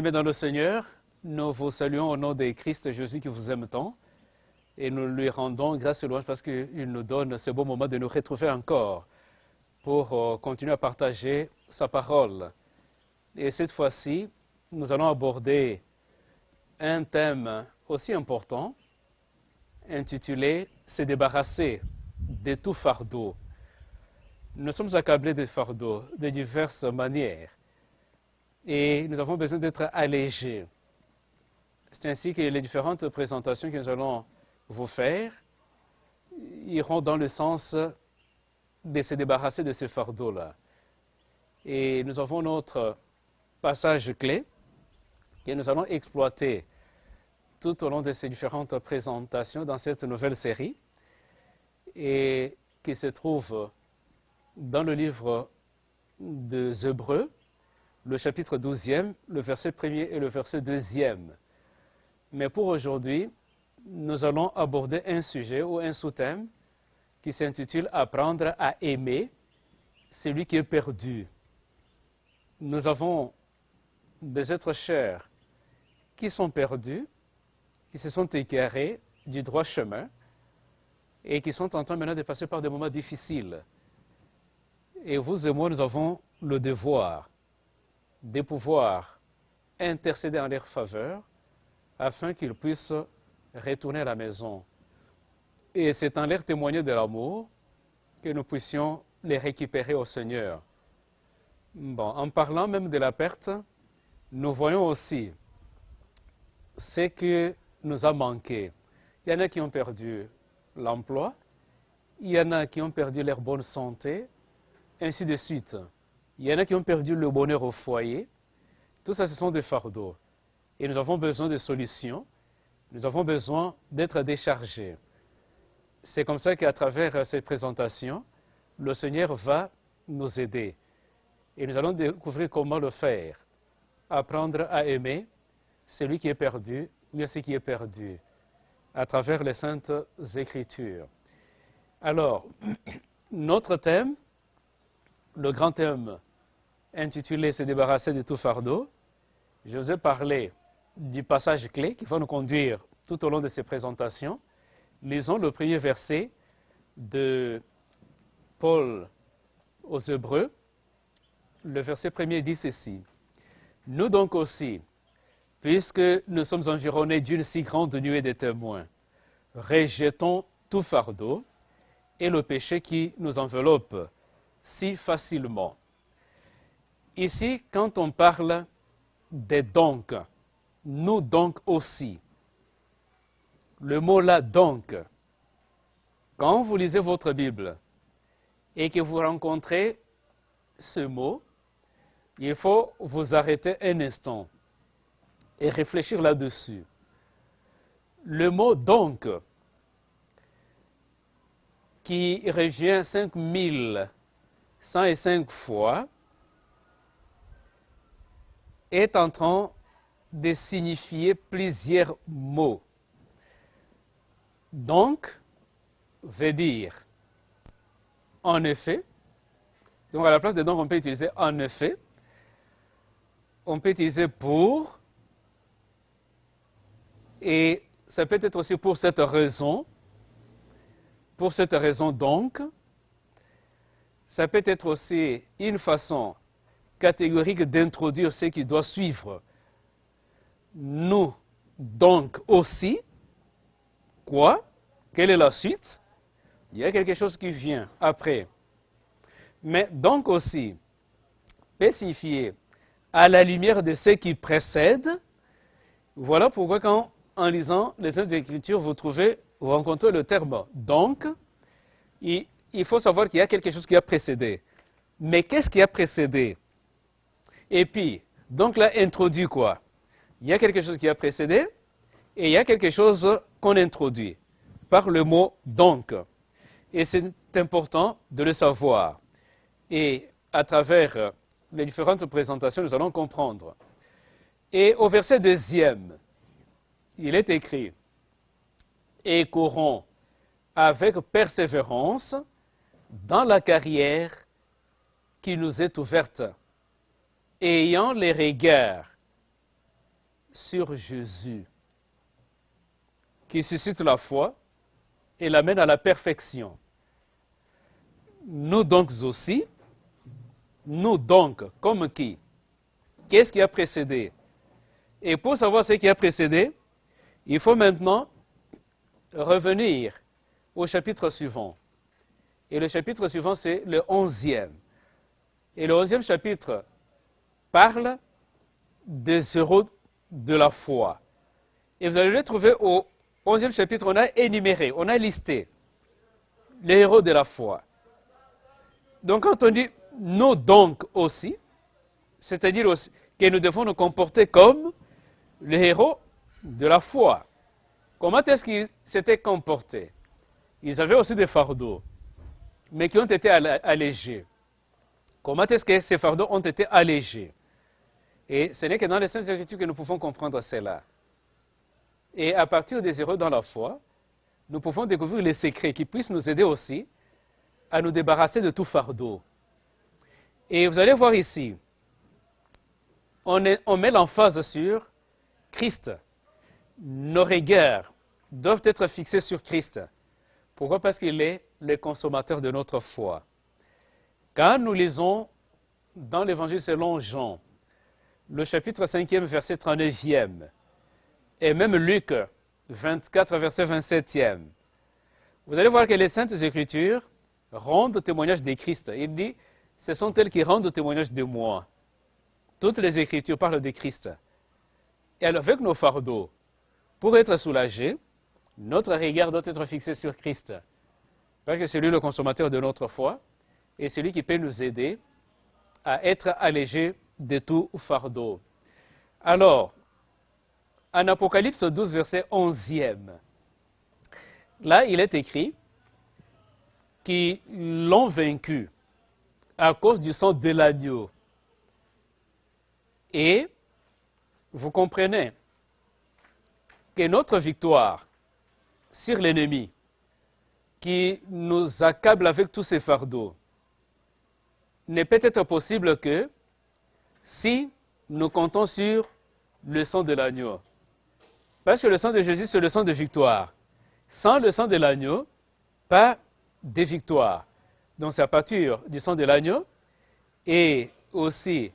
Bien-aimés dans le Seigneur, nous vous saluons au nom de Christ Jésus qui vous aime tant et nous lui rendons grâce et louange parce qu'il nous donne ce beau moment de nous retrouver encore pour continuer à partager sa parole. Et cette fois-ci, nous allons aborder un thème aussi important intitulé « Se débarrasser de tout fardeau ». Nous sommes accablés de fardeaux de diverses manières et nous avons besoin d'être allégés. C'est ainsi que les différentes présentations que nous allons vous faire iront dans le sens de se débarrasser de ce fardeau-là. Et nous avons notre passage clé que nous allons exploiter tout au long de ces différentes présentations dans cette nouvelle série et qui se trouve dans le livre des Hébreux, le chapitre 12e, le verset 1er et le verset 2e. Mais pour aujourd'hui, nous allons aborder un sujet ou un sous-thème qui s'intitule « Apprendre à aimer celui qui est perdu ». Nous avons des êtres chers qui sont perdus, qui se sont égarés du droit chemin et qui sont en train maintenant de passer par des moments difficiles. Et vous et moi, nous avons le devoir de pouvoir intercéder en leur faveur afin qu'ils puissent retourner à la maison. Et c'est en leur témoigner de l'amour que nous puissions les récupérer au Seigneur. Bon, en parlant même de la perte, nous voyons aussi ce que nous a manqué. Il y en a qui ont perdu l'emploi, il y en a qui ont perdu leur bonne santé, ainsi de suite. Il y en a qui ont perdu le bonheur au foyer. Tout ça, ce sont des fardeaux. Et nous avons besoin de solutions. Nous avons besoin d'être déchargés. C'est comme ça qu'à travers cette présentation, le Seigneur va nous aider. Et nous allons découvrir comment le faire. Apprendre à aimer celui qui est perdu ou ce qui est perdu à travers les Saintes Écritures. Alors, notre thème, le grand thème intitulé « Se débarrasser de tout fardeau », je vous ai parlé du passage clé qui va nous conduire tout au long de ces présentations. Lisons le premier verset de Paul aux Hébreux. Le verset premier dit ceci. « Nous donc aussi, puisque nous sommes environnés d'une si grande nuée de témoins, rejetons tout fardeau et le péché qui nous enveloppe si facilement. » Ici, quand on parle des donc, nous donc aussi. Le mot là donc, quand vous lisez votre Bible et que vous rencontrez ce mot, il faut vous arrêter un instant et réfléchir là-dessus. Le mot donc, qui revient 5105 fois, est en train de signifier plusieurs mots. Donc, veut dire en effet. Donc, à la place de donc, on peut utiliser en effet. On peut utiliser pour. Et ça peut être aussi pour cette raison. Pour cette raison donc. Ça peut être aussi une façon catégorique d'introduire ce qui doit suivre. Nous, donc aussi, quoi? Quelle est la suite? Il y a quelque chose qui vient après. Mais donc aussi, peut signifier à la lumière de ce qui précède. Voilà pourquoi quand, en lisant les Saintes Écritures, vous rencontrez le terme donc. Il faut savoir qu'il y a quelque chose qui a précédé. Mais qu'est-ce qui a précédé? Et puis, donc là, introduit quoi? Il y a quelque chose qui a précédé et il y a quelque chose qu'on introduit par le mot donc. Et c'est important de le savoir. Et à travers les différentes présentations, nous allons comprendre. Et au verset 2e, il est écrit « Et courons avec persévérance dans la carrière qui nous est ouverte, ayant les regards sur Jésus, qui suscite la foi et l'amène à la perfection. Nous donc aussi, nous donc, comme qui? Qu'est-ce qui a précédé? Et pour savoir ce qui a précédé, il faut maintenant revenir au chapitre suivant. Et le chapitre suivant, c'est le 11e. Et le 11e chapitre parle des héros de la foi. Et vous allez le trouver au 11e chapitre, on a énuméré, on a listé les héros de la foi. Donc quand on dit « nous donc aussi », c'est-à-dire aussi que nous devons nous comporter comme les héros de la foi. Comment est-ce qu'ils s'étaient comportés? Ils avaient aussi des fardeaux, mais qui ont été allégés. Comment est-ce que ces fardeaux ont été allégés? Et ce n'est que dans les Saintes Écritures que nous pouvons comprendre cela. Et à partir des héros dans la foi, nous pouvons découvrir les secrets qui puissent nous aider aussi à nous débarrasser de tout fardeau. Et vous allez voir ici, on met l'emphase sur Christ. Nos regards doivent être fixés sur Christ. Pourquoi? Parce qu'il est le consommateur de notre foi. Quand nous lisons dans l'Évangile selon Jean, le chapitre 5e, verset 39e, et même Luc 24, verset 27e, vous allez voir que les Saintes Écritures rendent témoignage de Christ. Il dit, ce sont elles qui rendent témoignage de moi. Toutes les Écritures parlent de Christ. Et alors, avec nos fardeaux, pour être soulagés, notre regard doit être fixé sur Christ. Parce que c'est lui le consommateur de notre foi et c'est lui qui peut nous aider à être allégés de tout fardeau. Alors, en Apocalypse 12, verset 11e, là, il est écrit qu'ils l'ont vaincu à cause du sang de l'agneau. Et vous comprenez que notre victoire sur l'ennemi qui nous accable avec tous ces fardeaux n'est peut-être possible que si nous comptons sur le sang de l'agneau. Parce que le sang de Jésus, c'est le sang de victoire. Sans le sang de l'agneau, pas de victoire. Donc c'est à partir du sang de l'agneau et aussi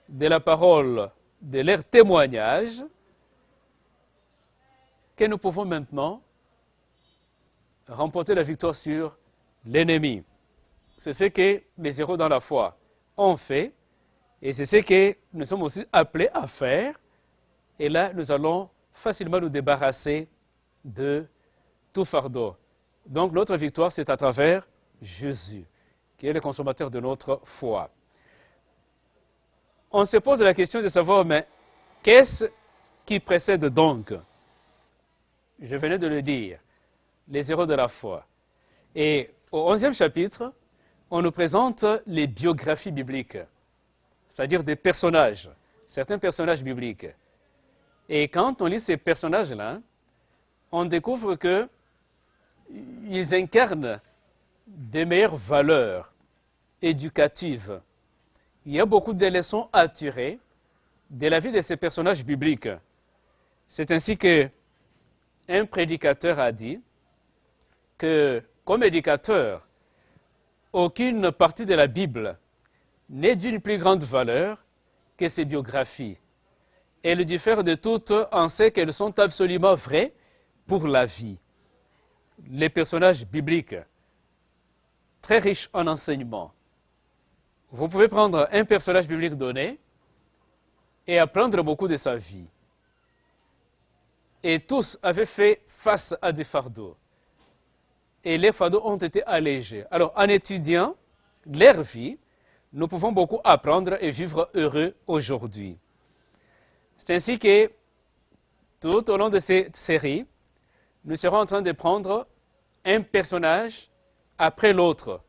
de la parole de leur témoignage que nous pouvons maintenant remporter la victoire sur l'ennemi. C'est ce que les héros dans la foi ont fait et c'est ce que nous sommes aussi appelés à faire. Et là, nous allons facilement nous débarrasser de tout fardeau. Donc notre victoire, c'est à travers Jésus, qui est le consommateur de notre foi. On se pose la question de savoir, mais qu'est-ce qui précède donc? Je venais de le dire, les héros de la foi. Et au 11e chapitre, on nous présente les biographies bibliques, c'est-à-dire des personnages, certains personnages bibliques. Et quand on lit ces personnages-là, on découvre qu'ils incarnent des meilleures valeurs éducatives. Il y a beaucoup de leçons à tirer de la vie de ces personnages bibliques. C'est ainsi qu'un prédicateur a dit que, comme éducateur, aucune partie de la Bible n'est d'une plus grande valeur que ses biographies. Elles diffèrent de toutes en ce qu'elles sont absolument vraies pour la vie. Les personnages bibliques, très riches en enseignements. Vous pouvez prendre un personnage biblique donné et apprendre beaucoup de sa vie. Et tous avaient fait face à des fardeaux. Et les fardeaux ont été allégés. Alors, en étudiant leur vie, nous pouvons beaucoup apprendre et vivre heureux aujourd'hui. C'est ainsi que, tout au long de cette série, nous serons en train de prendre un personnage après l'autre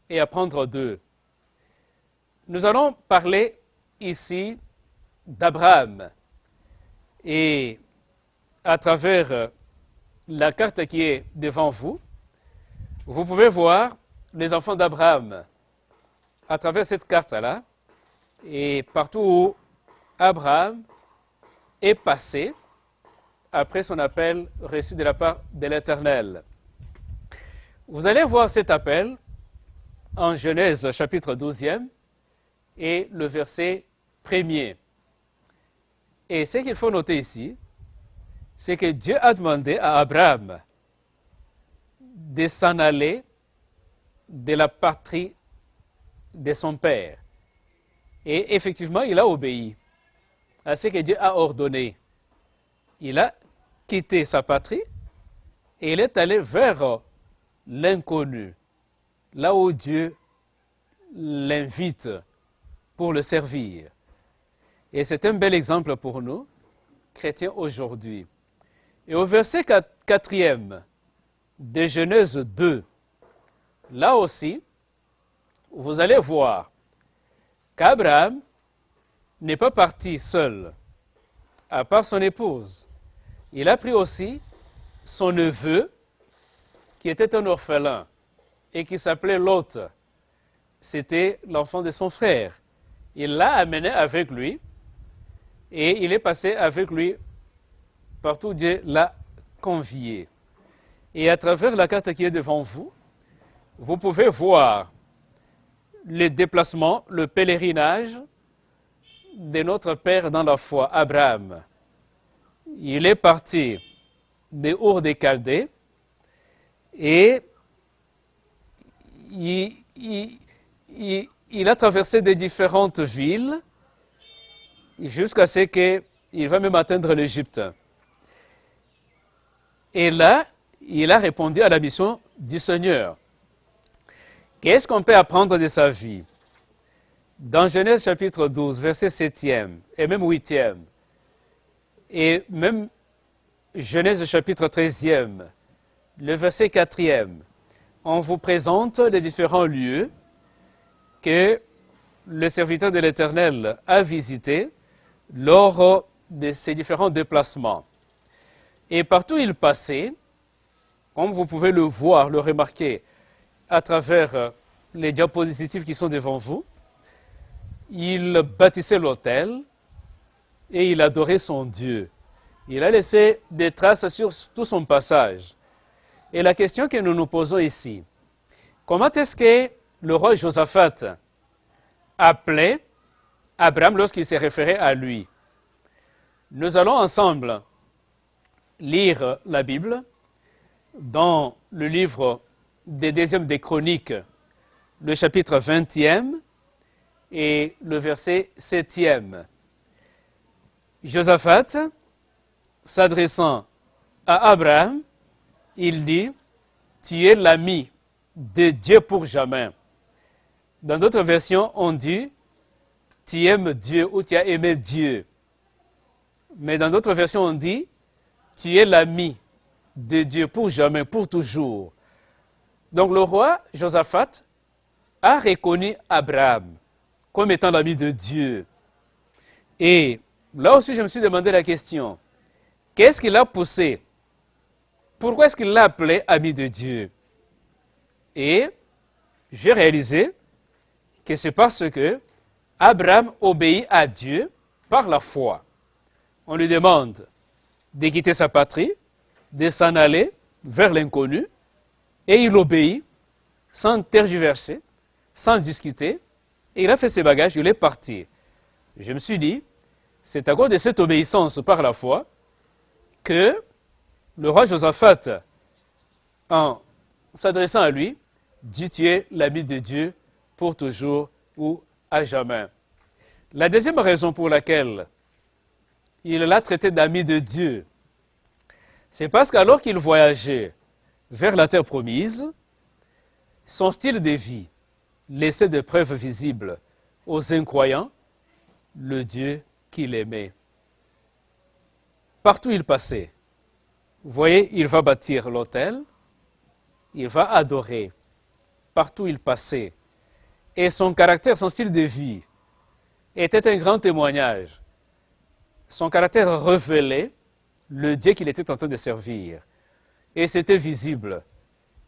et apprendre d'eux. Nous allons parler ici d'Abraham. Et à travers la carte qui est devant vous, vous pouvez voir les enfants d'Abraham à travers cette carte-là. Et partout où Abraham est passé après son appel reçu de la part de l'Éternel. Vous allez voir cet appel en Genèse chapitre 12e et le verset 1er. Et ce qu'il faut noter ici, c'est que Dieu a demandé à Abraham de s'en aller de la patrie de son père. Et effectivement, il a obéi à ce que Dieu a ordonné. Il a quitté sa patrie et il est allé vers l'inconnu, là où Dieu l'invite pour le servir. Et c'est un bel exemple pour nous, chrétiens aujourd'hui. Et au verset 4e de Genèse 2, là aussi, vous allez voir qu'Abraham n'est pas parti seul, à part son épouse. Il a pris aussi son neveu, qui était un orphelin, et qui s'appelait Lot. C'était l'enfant de son frère. Il l'a amené avec lui, et il est passé avec lui partout où Dieu l'a convié. Et à travers la carte qui est devant vous, vous pouvez voir le déplacement, le pèlerinage de notre père dans la foi, Abraham. Il est parti de Ur des Chaldées et il a traversé des différentes villes jusqu'à ce qu'il va même atteindre l'Égypte. Et là, il a répondu à la mission du Seigneur. Qu'est-ce qu'on peut apprendre de sa vie? Dans Genèse chapitre 12, verset 7e et même 8e, et même Genèse chapitre 13e, le verset 4e, on vous présente les différents lieux que le serviteur de l'Éternel a visités lors de ses différents déplacements. Et partout où il passait, comme vous pouvez le voir, le remarquer à travers les diapositives qui sont devant vous, il bâtissait l'autel et il adorait son Dieu. Il a laissé des traces sur tout son passage. Et la question que nous nous posons ici, comment est-ce que le roi Josaphat appelait Abraham lorsqu'il s'est référé à lui? Nous allons ensemble lire la Bible dans le livre des deuxièmes des Chroniques, le chapitre 20e et le verset 7e. Josaphat, s'adressant à Abraham, il dit « Tu es l'ami de Dieu pour jamais ». Dans d'autres versions, on dit « Tu aimes Dieu » ou « Tu as aimé Dieu ». Mais dans d'autres versions, on dit « Tu es l'ami de Dieu pour jamais, pour toujours ». Donc le roi Josaphat a reconnu Abraham comme étant l'ami de Dieu. Et là aussi, je me suis demandé la question, qu'est-ce qui l'a poussé? Pourquoi est-ce qu'il l'a appelé ami de Dieu? Et j'ai réalisé que c'est parce que Abraham obéit à Dieu par la foi. On lui demande de quitter sa patrie, de s'en aller vers l'inconnu, et il obéit sans tergiverser, sans discuter, et il a fait ses bagages, il est parti. Je me suis dit, c'est à cause de cette obéissance par la foi que le roi Josaphat, en s'adressant à lui, dit « Tu es l'ami de Dieu pour toujours ou à jamais ». La deuxième raison pour laquelle il l'a traité d'ami de Dieu, c'est parce qu'alors qu'il voyageait vers la terre promise, son style de vie laissait des preuves visibles aux incroyants, le Dieu qu'il aimait. Partout où il passait, vous voyez, il va bâtir l'autel, il va adorer, partout où il passait. Et son caractère, son style de vie était un grand témoignage. Son caractère révélait le Dieu qu'il était en train de servir. Et c'était visible.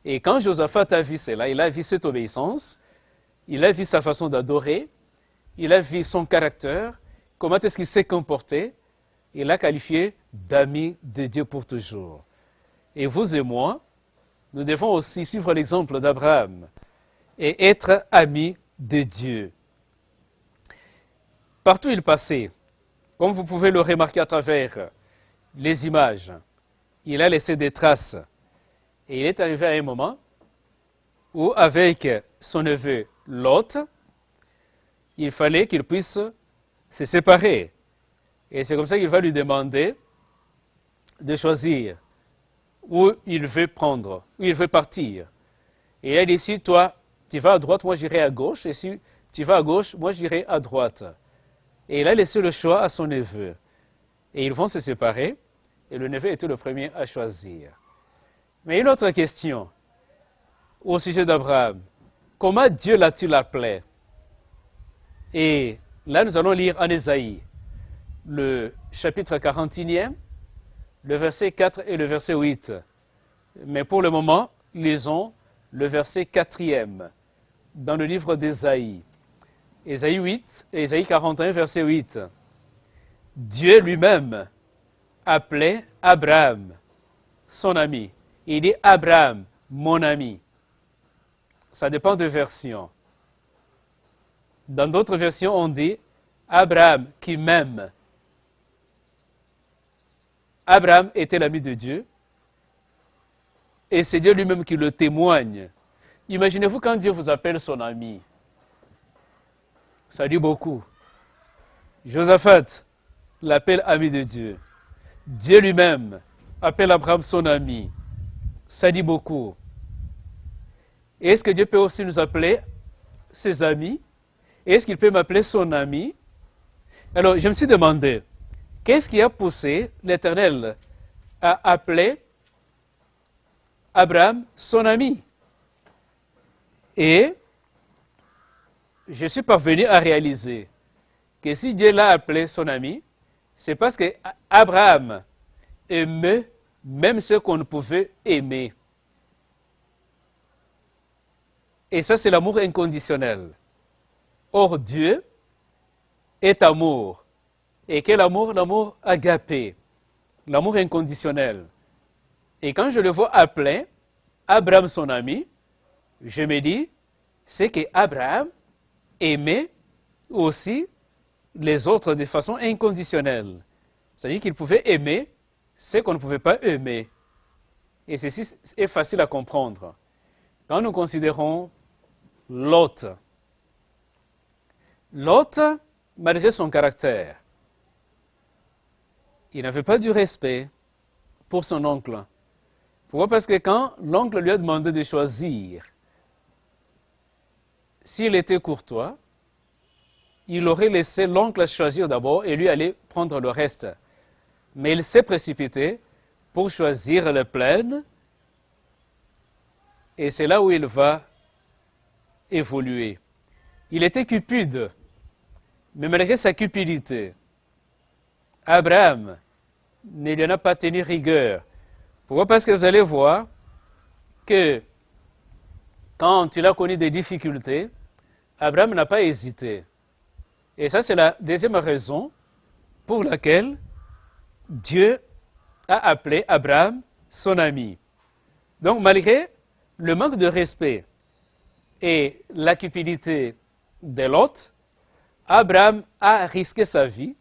Et quand Josaphat a vu cela, il a vu cette obéissance, il a vu sa façon d'adorer, il a vu son caractère, comment est-ce qu'il s'est comporté, il l'a qualifié d'ami de Dieu pour toujours. Et vous et moi, nous devons aussi suivre l'exemple d'Abraham et être amis de Dieu. Partout où il passait, comme vous pouvez le remarquer à travers les images, il a laissé des traces. Et il est arrivé à un moment où, avec son neveu Lot, il fallait qu'il puisse se séparer. Et c'est comme ça qu'il va lui demander de choisir où il veut prendre, où il veut partir. Et il a dit, si toi, tu vas à droite, moi j'irai à gauche, et si tu vas à gauche, moi j'irai à droite. Et il a laissé le choix à son neveu. Et ils vont se séparer, et le neveu était le premier à choisir. Mais une autre question au sujet d'Abraham. Comment Dieu l'a-t-il appelé? Et là, nous allons lire en Ésaïe, le chapitre 41e, le verset 4 et le verset 8. Mais pour le moment, lisons le verset 4e dans le livre d'Ésaïe. Ésaïe 8, Ésaïe 41, verset 8. Dieu lui-même appelait Abraham, son ami. Il dit Abraham, mon ami. Ça dépend des versions. Dans d'autres versions, on dit Abraham qui m'aime. Abraham était l'ami de Dieu et c'est Dieu lui-même qui le témoigne. Imaginez-vous quand Dieu vous appelle son ami. Ça dit beaucoup. Josaphat l'appelle ami de Dieu. Dieu lui-même appelle Abraham son ami. Ça dit beaucoup. Est-ce que Dieu peut aussi nous appeler ses amis? Est-ce qu'il peut m'appeler son ami? Alors, je me suis demandé, qu'est-ce qui a poussé l'Éternel à appeler Abraham son ami? Et je suis parvenu à réaliser que si Dieu l'a appelé son ami, c'est parce que Abraham aimait même ce qu'on ne pouvait aimer. Et ça, c'est l'amour inconditionnel. Or, Dieu est amour. Et quel amour? L'amour agapé, l'amour inconditionnel. Et quand je le vois appeler Abraham son ami, je me dis, c'est que Abraham aimait aussi les autres de façon inconditionnelle. C'est-à-dire qu'il pouvait aimer ce qu'on ne pouvait pas aimer. Et ceci est facile à comprendre. Quand nous considérons Lot, malgré son caractère, il n'avait pas du respect pour son oncle. Pourquoi? Parce que quand l'oncle lui a demandé de choisir, s'il était courtois, il aurait laissé l'oncle choisir d'abord et lui aller prendre le reste. Mais il s'est précipité pour choisir le plein et c'est là où il va évoluer. Il était cupide, mais malgré sa cupidité, Abraham ne lui en a pas tenu rigueur. Pourquoi? Parce que vous allez voir que quand il a connu des difficultés, Abraham n'a pas hésité. Et ça, c'est la deuxième raison pour laquelle Dieu a appelé Abraham son ami. Donc, malgré le manque de respect et la cupidité de Lot, Abraham a risqué sa vie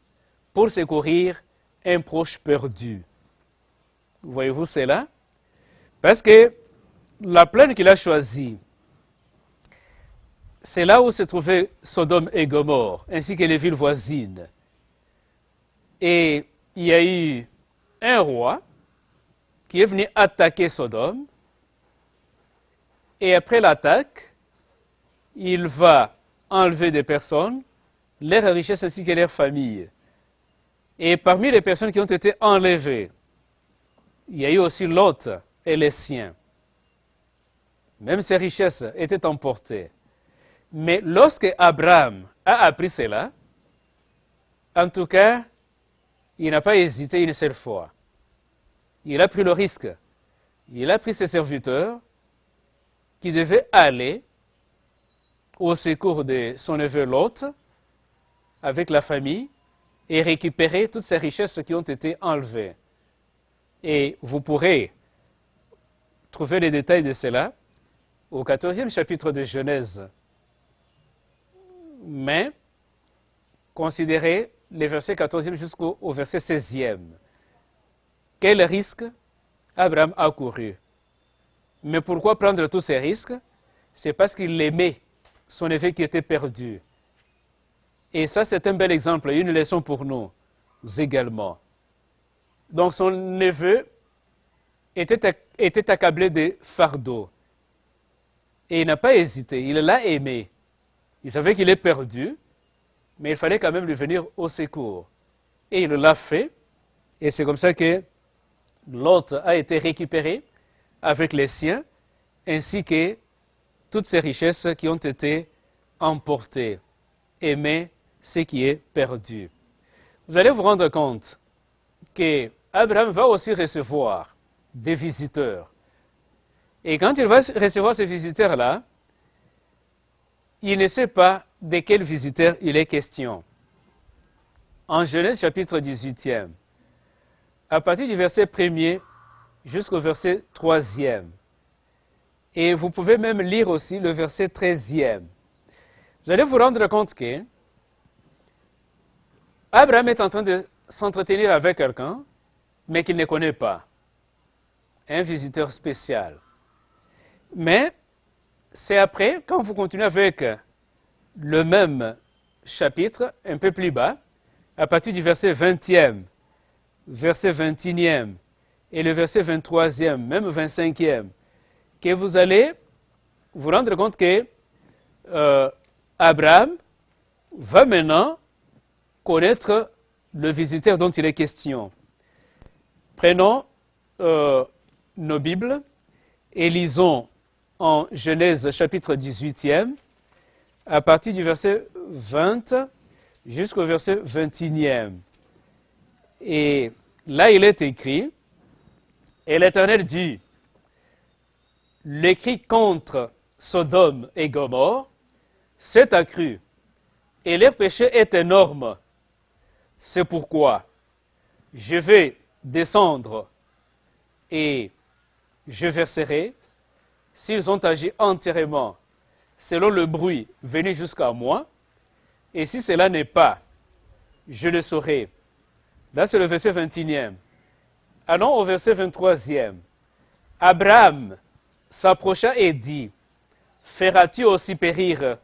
pour secourir un proche perdu. Voyez-vous cela? Parce que la plaine qu'il a choisie, c'est là où se trouvaient Sodome et Gomorrhe, ainsi que les villes voisines. Et il y a eu un roi qui est venu attaquer Sodome. Et après l'attaque, il va enlever des personnes, leurs richesses ainsi que leurs familles. Et parmi les personnes qui ont été enlevées, il y a eu aussi Lot et les siens. Même ses richesses étaient emportées. Mais lorsque Abraham a appris cela, en tout cas, il n'a pas hésité une seule fois. Il a pris le risque. Il a pris ses serviteurs qui devaient aller au secours de son neveu Lot avec la famille et récupérer toutes ces richesses qui ont été enlevées. Et vous pourrez trouver les détails de cela au 14e chapitre de Genèse. Mais considérez les versets 14e jusqu'au verset 16e. Quel risque Abraham a couru? Mais pourquoi prendre tous ces risques? C'est parce qu'il aimait son neveu qui était perdu. Et ça, c'est un bel exemple, une leçon pour nous également. Donc son neveu était accablé de fardeaux. Et il n'a pas hésité, il l'a aimé. Il savait qu'il est perdu, mais il fallait quand même lui venir au secours. Et il l'a fait, et c'est comme ça que Lot a été récupéré avec les siens, ainsi que toutes ces richesses qui ont été emportées. Aimer ce qui est perdu. Vous allez vous rendre compte que Abraham va aussi recevoir des visiteurs. Et quand il va recevoir ces visiteurs-là, il ne sait pas de quels visiteurs il est question. En Genèse chapitre 18e, à partir du verset 1er jusqu'au verset 3e, et vous pouvez même lire aussi le verset 13e, vous allez vous rendre compte que Abraham est en train de s'entretenir avec quelqu'un, mais qu'il ne connaît pas. Un visiteur spécial. Mais c'est après, quand vous continuez avec le même chapitre, un peu plus bas, à partir du verset 20e, verset 21e et le verset 23e, même 25e, que vous allez vous rendre compte que Abraham va maintenant connaître le visiteur dont il est question. Prenons nos Bibles et lisons en Genèse chapitre 18e, à partir du verset 20 jusqu'au verset 21e. Et là, il est écrit, « Et l'Éternel dit, le cri contre Sodome et Gomorrhe s'est accru, et leur péché est énorme. C'est pourquoi je vais descendre et je verserai, s'ils ont agi entièrement selon le bruit venu jusqu'à moi, et si cela n'est pas, je le saurai. » Là, c'est le verset 21e. Allons au verset 23e. Abraham s'approcha et dit, « Feras-tu aussi périr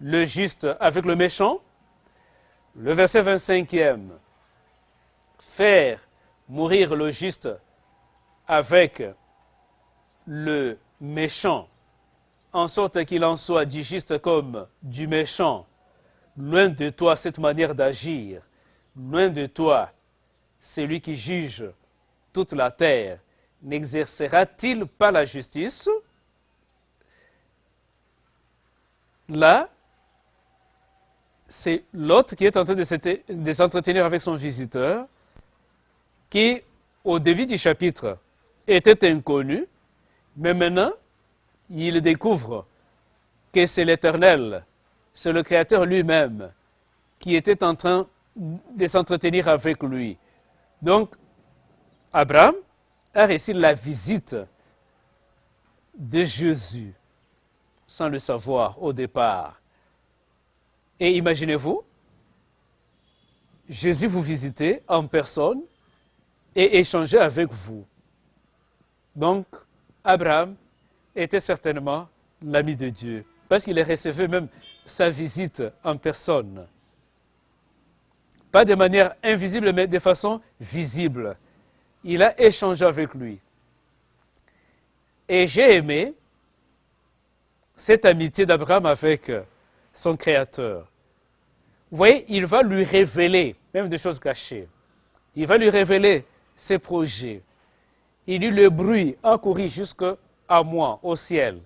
le juste avec le méchant ?» Le verset 25e. Faire mourir le juste avec le méchant, en sorte qu'il en soit du juste comme du méchant. Loin de toi cette manière d'agir, loin de toi celui qui juge toute la terre. N'exercera-t-il pas la justice? Là, c'est Lot qui est en train de s'entretenir avec son visiteur, qui, au début du chapitre, était inconnu, mais maintenant, il découvre que c'est l'Éternel, c'est le Créateur lui-même, qui était en train de s'entretenir avec lui. Donc, Abraham a reçu la visite de Jésus, sans le savoir au départ. Et imaginez-vous, Jésus vous visitait en personne et échangeait avec vous. Donc, Abraham était certainement l'ami de Dieu, parce qu'il recevait même sa visite en personne. Pas de manière invisible, mais de façon visible. Il a échangé avec lui. Et j'ai aimé cette amitié d'Abraham avec son Créateur. Vous voyez, il va lui révéler, même des choses cachées. Il va lui révéler ses projets. Il eut le bruit a couru jusqu'à moi, au ciel.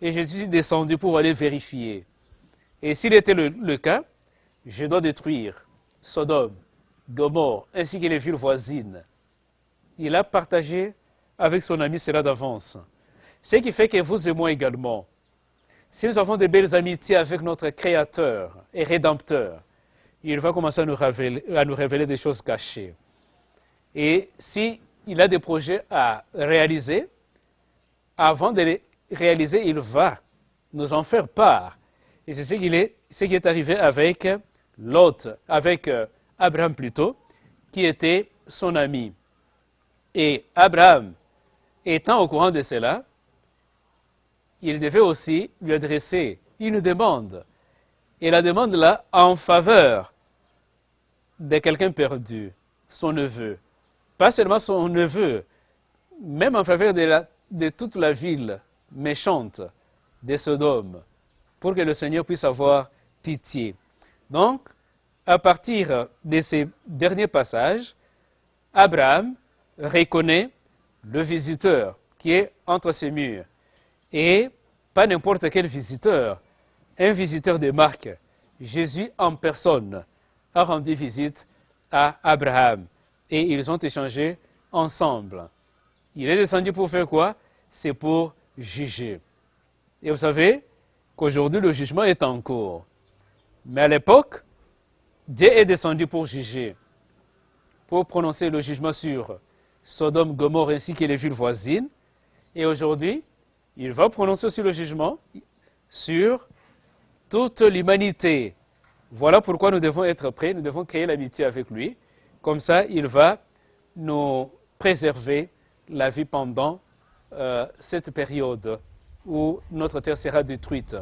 Et je suis descendu pour aller vérifier. Et s'il était le cas, je dois détruire Sodome, Gomorrhe, ainsi que les villes voisines. Il a partagé avec son ami cela d'avance. Ce qui fait que vous et moi également, si nous avons de belles amitiés avec notre Créateur et Rédempteur, il va commencer à nous révéler des choses cachées. Et s'il a des projets à réaliser, avant de les réaliser, il va nous en faire part. Et c'est ce qui est arrivé avec Lot, avec Abraham plutôt, qui était son ami. Et Abraham, étant au courant de cela, il devait aussi lui adresser une demande. Et la demande là, en faveur de quelqu'un perdu, son neveu. Pas seulement son neveu, même en faveur de toute la ville méchante de Sodome, pour que le Seigneur puisse avoir pitié. Donc, à partir de ces derniers passages, Abraham reconnaît le visiteur qui est entre ses murs. Et pas n'importe quel visiteur, un visiteur de marque. Jésus en personne a rendu visite à Abraham et ils ont échangé ensemble. Il est descendu pour faire quoi? C'est pour juger. Et vous savez qu'aujourd'hui le jugement est en cours. Mais à l'époque, Dieu est descendu pour juger, pour prononcer le jugement sur Sodome, Gomorrhe ainsi que les villes voisines. Et aujourd'hui, il va prononcer aussi le jugement sur toute l'humanité. Voilà pourquoi nous devons être prêts, nous devons créer l'amitié avec lui. Comme ça, il va nous préserver la vie pendant cette période où notre terre sera détruite.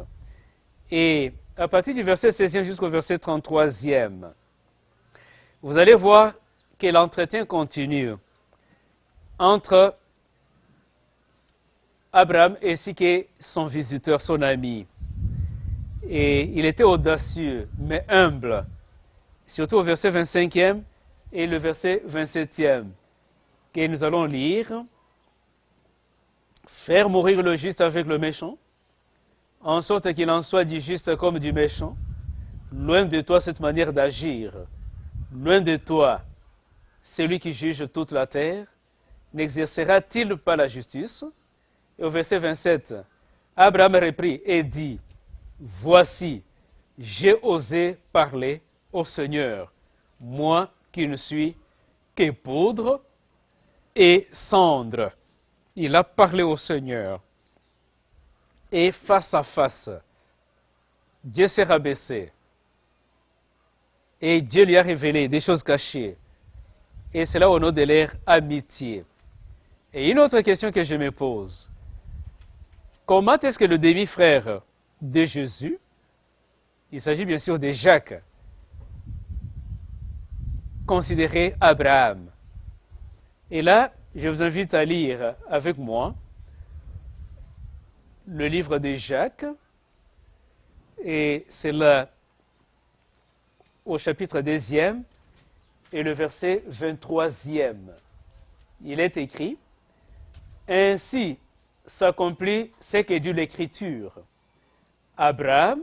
Et à partir du verset 16e jusqu'au verset 33e, vous allez voir que l'entretien continue entre Abraham ainsi que son visiteur, son ami. Et il était audacieux, mais humble, surtout au verset 25e et le verset 27e, que nous allons lire. Faire mourir le juste avec le méchant, en sorte qu'il en soit du juste comme du méchant. Loin de toi cette manière d'agir, loin de toi celui qui juge toute la terre, n'exercera-t-il pas la justice? Et au verset 27, Abraham reprit et dit, voici, j'ai osé parler au Seigneur, moi qui ne suis que poudre et cendre. Il a parlé au Seigneur. Et face à face, Dieu s'est rabaissé. Et Dieu lui a révélé des choses cachées. Et c'est là au nom de leur amitié. Et une autre question que je me pose. Comment est-ce que le demi-frère de Jésus, il s'agit bien sûr de Jacques, considérait Abraham? Et là, je vous invite à lire avec moi le livre de Jacques. Et c'est là au chapitre 2e et le verset 23e. Il est écrit, « Ainsi s'accomplit ce que dit l'Écriture. Abraham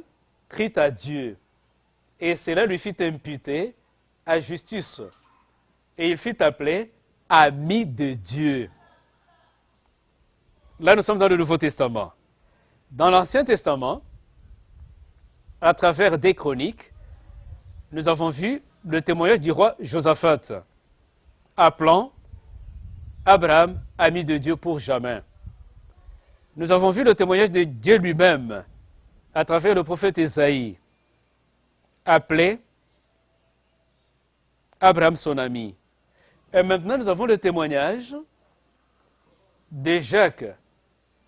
crie à Dieu, et cela lui fit imputer à justice, et il fit appeler ami de Dieu. » Là, nous sommes dans le Nouveau Testament. Dans l'Ancien Testament, à travers des chroniques, nous avons vu le témoignage du roi Josaphat, appelant Abraham ami de Dieu pour jamais. Nous avons vu le témoignage de Dieu lui-même, à travers le prophète Ésaïe, appelé Abraham son ami. Et maintenant, nous avons le témoignage de Jacques,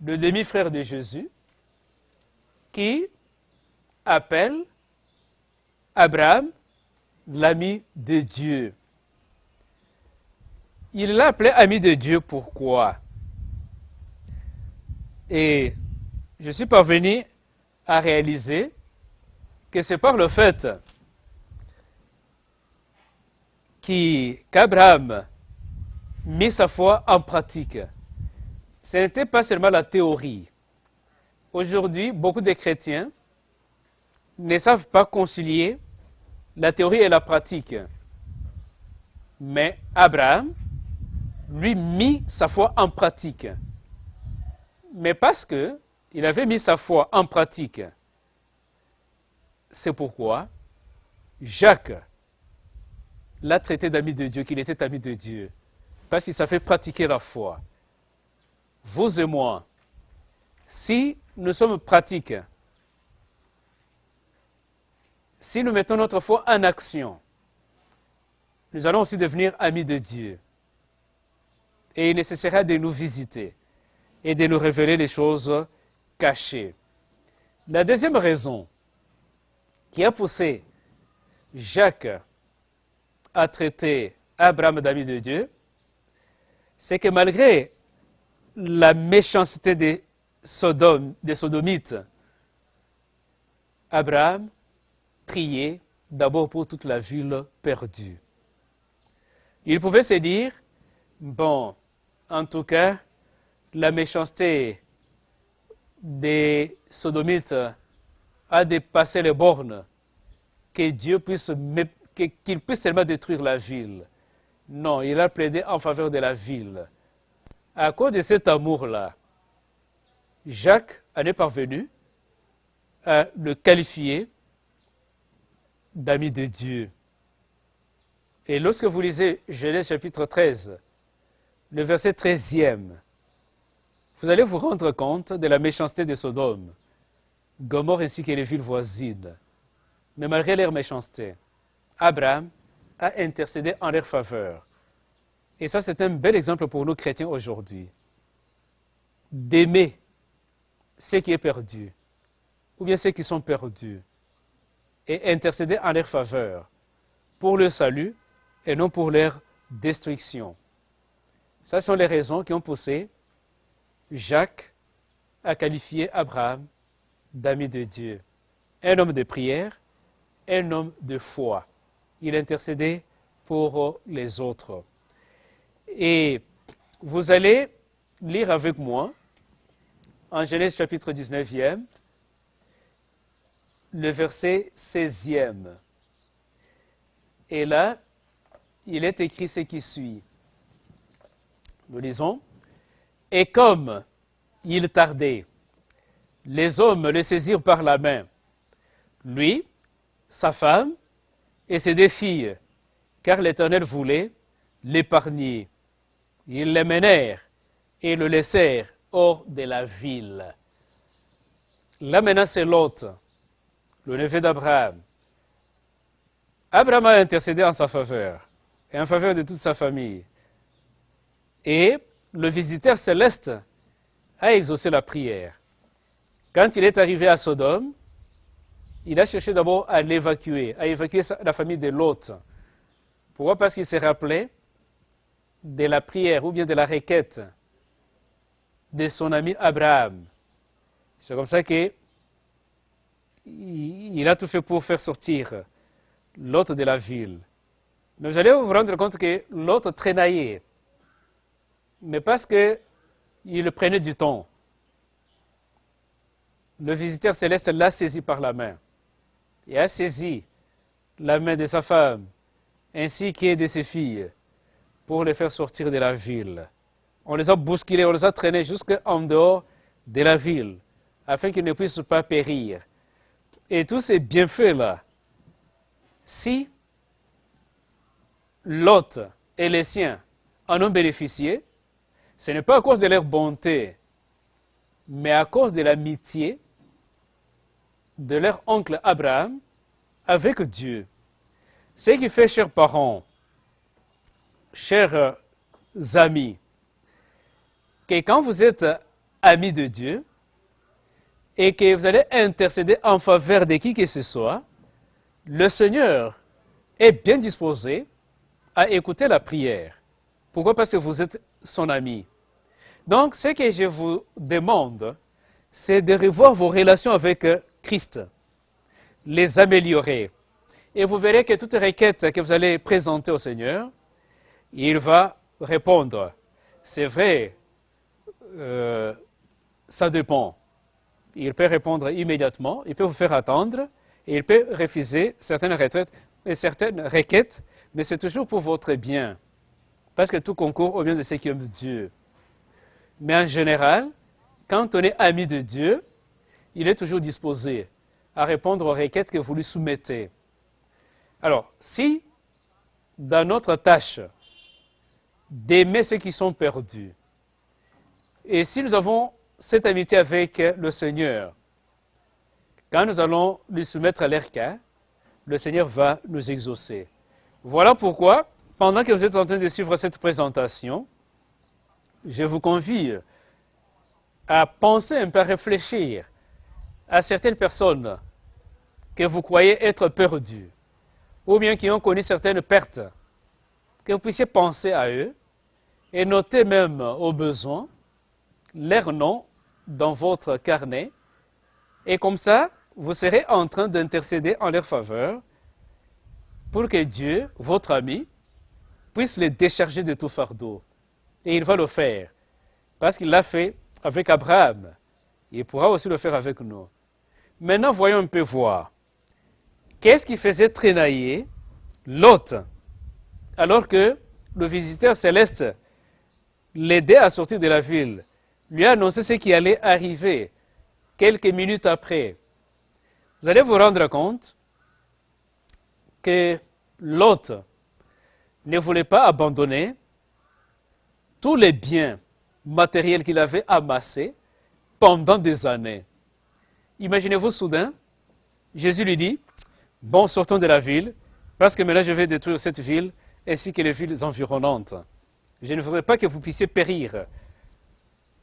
le demi-frère de Jésus, qui appelle Abraham l'ami de Dieu. Il l'a appelé ami de Dieu, pourquoi? Et je suis parvenu à réaliser que c'est par le fait qu'Abraham mit sa foi en pratique. Ce n'était pas seulement la théorie. Aujourd'hui, beaucoup de chrétiens ne savent pas concilier la théorie et la pratique. Mais Abraham, lui, mit sa foi en pratique. Mais parce qu'il avait mis sa foi en pratique, c'est pourquoi Jacques l'a traité d'ami de Dieu, qu'il était ami de Dieu, parce qu'il savait pratiquer la foi. Vous et moi, si nous sommes pratiques, si nous mettons notre foi en action, nous allons aussi devenir amis de Dieu. Et il nécessitera de nous visiter et de nous révéler les choses cachées. La deuxième raison qui a poussé Jacques à traiter Abraham d'ami de Dieu, c'est que malgré la méchanceté des Sodomites, Abraham priait d'abord pour toute la ville perdue. Il pouvait se dire, bon, en tout cas, la méchanceté des Sodomites a dépassé les bornes, que Dieu puisse, qu'il puisse seulement détruire la ville. Non, il a plaidé en faveur de la ville. À cause de cet amour-là, Jacques en est parvenu à le qualifier d'ami de Dieu. Et lorsque vous lisez Genèse chapitre 13, le verset 13e, vous allez vous rendre compte de la méchanceté de Sodome, Gomorrhe ainsi que les villes voisines. Mais malgré leur méchanceté, Abraham a intercédé en leur faveur. Et ça, c'est un bel exemple pour nous chrétiens aujourd'hui. D'aimer ce qui est perdu, ou bien ceux qui sont perdus, et intercéder en leur faveur, pour le salut et non pour leur destruction. Ce sont les raisons qui ont poussé Jacques à qualifier Abraham d'ami de Dieu. Un homme de prière, un homme de foi. Il intercédait pour les autres. Et vous allez lire avec moi en Genèse chapitre 19e, le verset 16e. Et là, il est écrit ce qui suit. Nous lisons. Et comme il tardait, les hommes le saisirent par la main, lui, sa femme et ses deux filles, car l'Éternel voulait l'épargner. Ils les menèrent et le laissèrent hors de la ville. Là maintenant c'est Lot, le neveu d'Abraham. Abraham a intercédé en sa faveur et en faveur de toute sa famille. Et le visiteur céleste a exaucé la prière. Quand il est arrivé à Sodome, il a cherché d'abord à l'évacuer, à évacuer la famille de Lot. Pourquoi? Parce qu'il s'est rappelé de la prière ou bien de la requête de son ami Abraham. C'est comme ça qu'il a tout fait pour faire sortir Lot de la ville. Mais vous allez vous rendre compte que Lot traînaillait, mais parce qu'il prenait du temps. Le visiteur céleste l'a saisi par la main et a saisi la main de sa femme ainsi que de ses filles pour les faire sortir de la ville. On les a bousculés, on les a traînés jusqu'en dehors de la ville afin qu'ils ne puissent pas périr. Et tous ces bienfaits-là, si Lot et les siens en ont bénéficié, ce n'est pas à cause de leur bonté, mais à cause de l'amitié de leur oncle Abraham avec Dieu. Ce qui fait, chers parents, chers amis, que quand vous êtes amis de Dieu et que vous allez intercéder en faveur de qui que ce soit, le Seigneur est bien disposé à écouter la prière. Pourquoi? Parce que vous êtes son ami. Donc, ce que je vous demande, c'est de revoir vos relations avec Christ, les améliorer. Et vous verrez que toute requête que vous allez présenter au Seigneur, il va répondre. C'est vrai, ça dépend. Il peut répondre immédiatement, il peut vous faire attendre, et il peut refuser certaines requêtes, mais c'est toujours pour votre bien, parce que tout concourt au bien de ceux qui aiment Dieu. Mais en général, quand on est ami de Dieu, il est toujours disposé à répondre aux requêtes que vous lui soumettez. Alors, si dans notre tâche d'aimer ceux qui sont perdus, et si nous avons cette amitié avec le Seigneur, quand nous allons lui soumettre à leur cas, le Seigneur va nous exaucer. Voilà pourquoi, pendant que vous êtes en train de suivre cette présentation, je vous convie à penser un peu, à réfléchir à certaines personnes que vous croyez être perdues, ou bien qui ont connu certaines pertes, que vous puissiez penser à eux et noter même au besoin leur nom dans votre carnet, et comme ça, vous serez en train d'intercéder en leur faveur pour que Dieu, votre ami, puisse les décharger de tout fardeau. Et il va le faire, parce qu'il l'a fait avec Abraham. Il pourra aussi le faire avec nous. Maintenant, voyons un peu voir. Qu'est-ce qui faisait trénailler Lot, alors que le visiteur céleste l'aidait à sortir de la ville, lui a annoncé ce qui allait arriver quelques minutes après. Vous allez vous rendre compte que Lot ne voulait pas abandonner tous les biens matériels qu'il avait amassés pendant des années. Imaginez-vous soudain, Jésus lui dit, bon, sortons de la ville, parce que maintenant je vais détruire cette ville ainsi que les villes environnantes. Je ne voudrais pas que vous puissiez périr,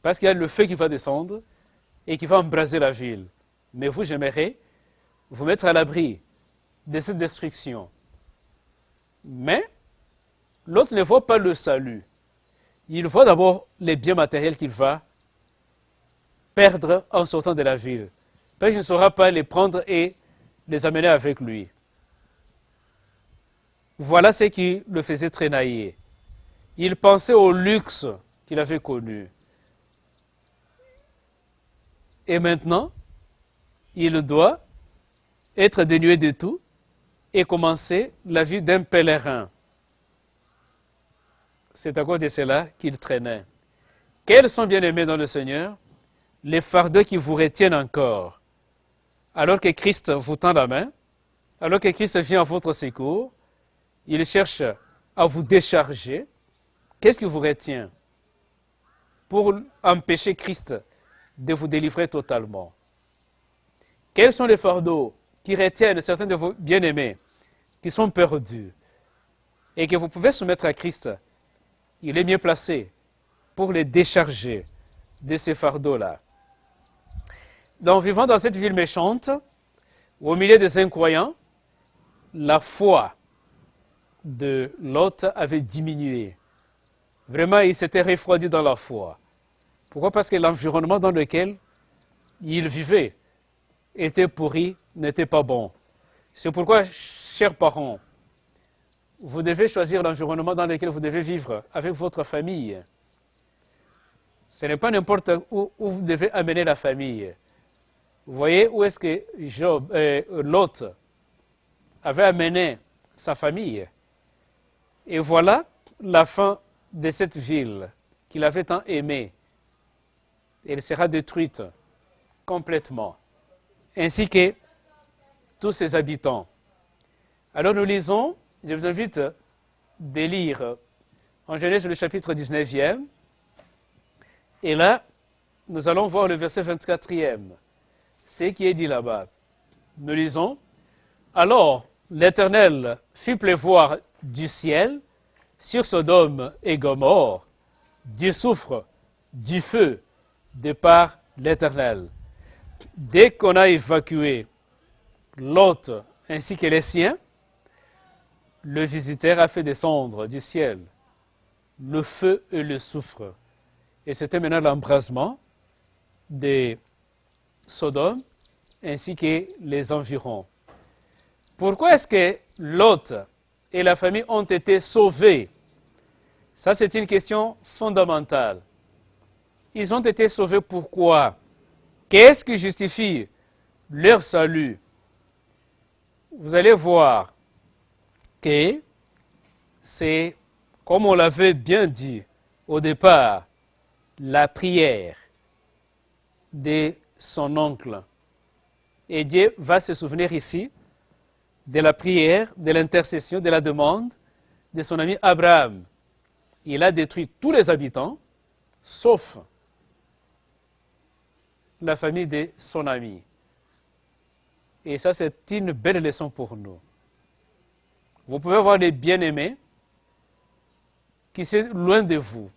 parce qu'il y a le feu qui va descendre et qui va embraser la ville. Mais vous, j'aimerais vous mettre à l'abri de cette destruction. Mais l'autre ne voit pas le salut. Il voit d'abord les biens matériels qu'il va perdre en sortant de la ville. Parce qu'il ne saura pas les prendre et les amener avec lui. Voilà ce qui le faisait trénailler. Il pensait au luxe qu'il avait connu. Et maintenant, il doit être dénué de tout et commencer la vie d'un pèlerin. C'est à cause de cela qu'il traînait. Quels sont bien aimés dans le Seigneur les fardeaux qui vous retiennent encore, alors que Christ vous tend la main, alors que Christ vient à votre secours, il cherche à vous décharger. Qu'est-ce qui vous retient pour empêcher Christ de vous délivrer totalement? Quels sont les fardeaux qui retiennent certains de vos bien-aimés qui sont perdus et que vous pouvez soumettre à Christ? Il est mieux placé pour les décharger de ces fardeaux-là. Donc, vivant dans cette ville méchante, au milieu des incroyants, la foi de Lot avait diminué. Vraiment, il s'était refroidi dans la foi. Pourquoi? Parce que l'environnement dans lequel il vivait était pourri, n'était pas bon. C'est pourquoi, chers parents, vous devez choisir l'environnement dans lequel vous devez vivre avec votre famille. Ce n'est pas n'importe où vous devez amener la famille. Vous voyez où est-ce que Lot avait amené sa famille. Et voilà la fin de cette ville qu'il avait tant aimée. Elle sera détruite complètement, ainsi que tous ses habitants. Alors nous lisons, je vous invite de lire en Genèse le chapitre 19e, et là, nous allons voir le verset 24e, ce qui est dit là-bas. Nous lisons, « Alors l'Éternel fit pleuvoir du ciel sur Sodome et Gomorrhe, du soufre, du feu, de par l'Éternel. Dès qu'on a évacué Lot ainsi que les siens, le visiteur a fait descendre du ciel le feu et le soufre. » Et c'était maintenant l'embrasement de Sodome ainsi que les environs. Pourquoi est-ce que Lot et la famille ont été sauvés? Ça, c'est une question fondamentale. Ils ont été sauvés pourquoi? Qu'est-ce qui justifie leur salut? Vous allez voir que c'est, comme on l'avait bien dit au départ, la prière de son oncle. Et Dieu va se souvenir ici de la prière, de l'intercession, de la demande de son ami Abraham. Il a détruit tous les habitants, sauf la famille de son ami. Et ça, c'est une belle leçon pour nous. Vous pouvez avoir des bien-aimés qui sont loin de vous.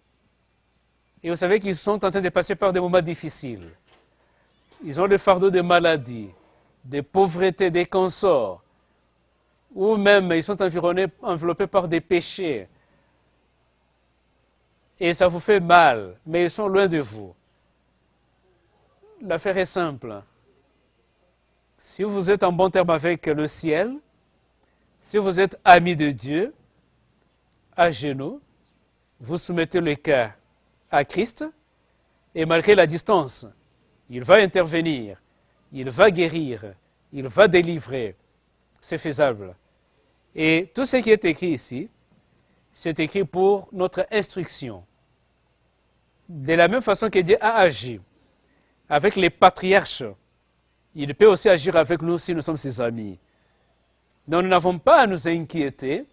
Et vous savez qu'ils sont en train de passer par des moments difficiles. Ils ont le fardeau de maladies, de pauvreté, des consorts, ou même ils sont enveloppés par des péchés. Et ça vous fait mal, mais ils sont loin de vous. L'affaire est simple. Si vous êtes en bon terme avec le ciel, si vous êtes ami de Dieu, à genoux, vous soumettez le cœur à Christ, et malgré la distance, il va intervenir, il va guérir, il va délivrer. C'est faisable. Et tout ce qui est écrit ici, c'est écrit pour notre instruction. De la même façon que Dieu a agi avec les patriarches, il peut aussi agir avec nous si nous sommes ses amis. Donc nous n'avons pas à nous inquiéter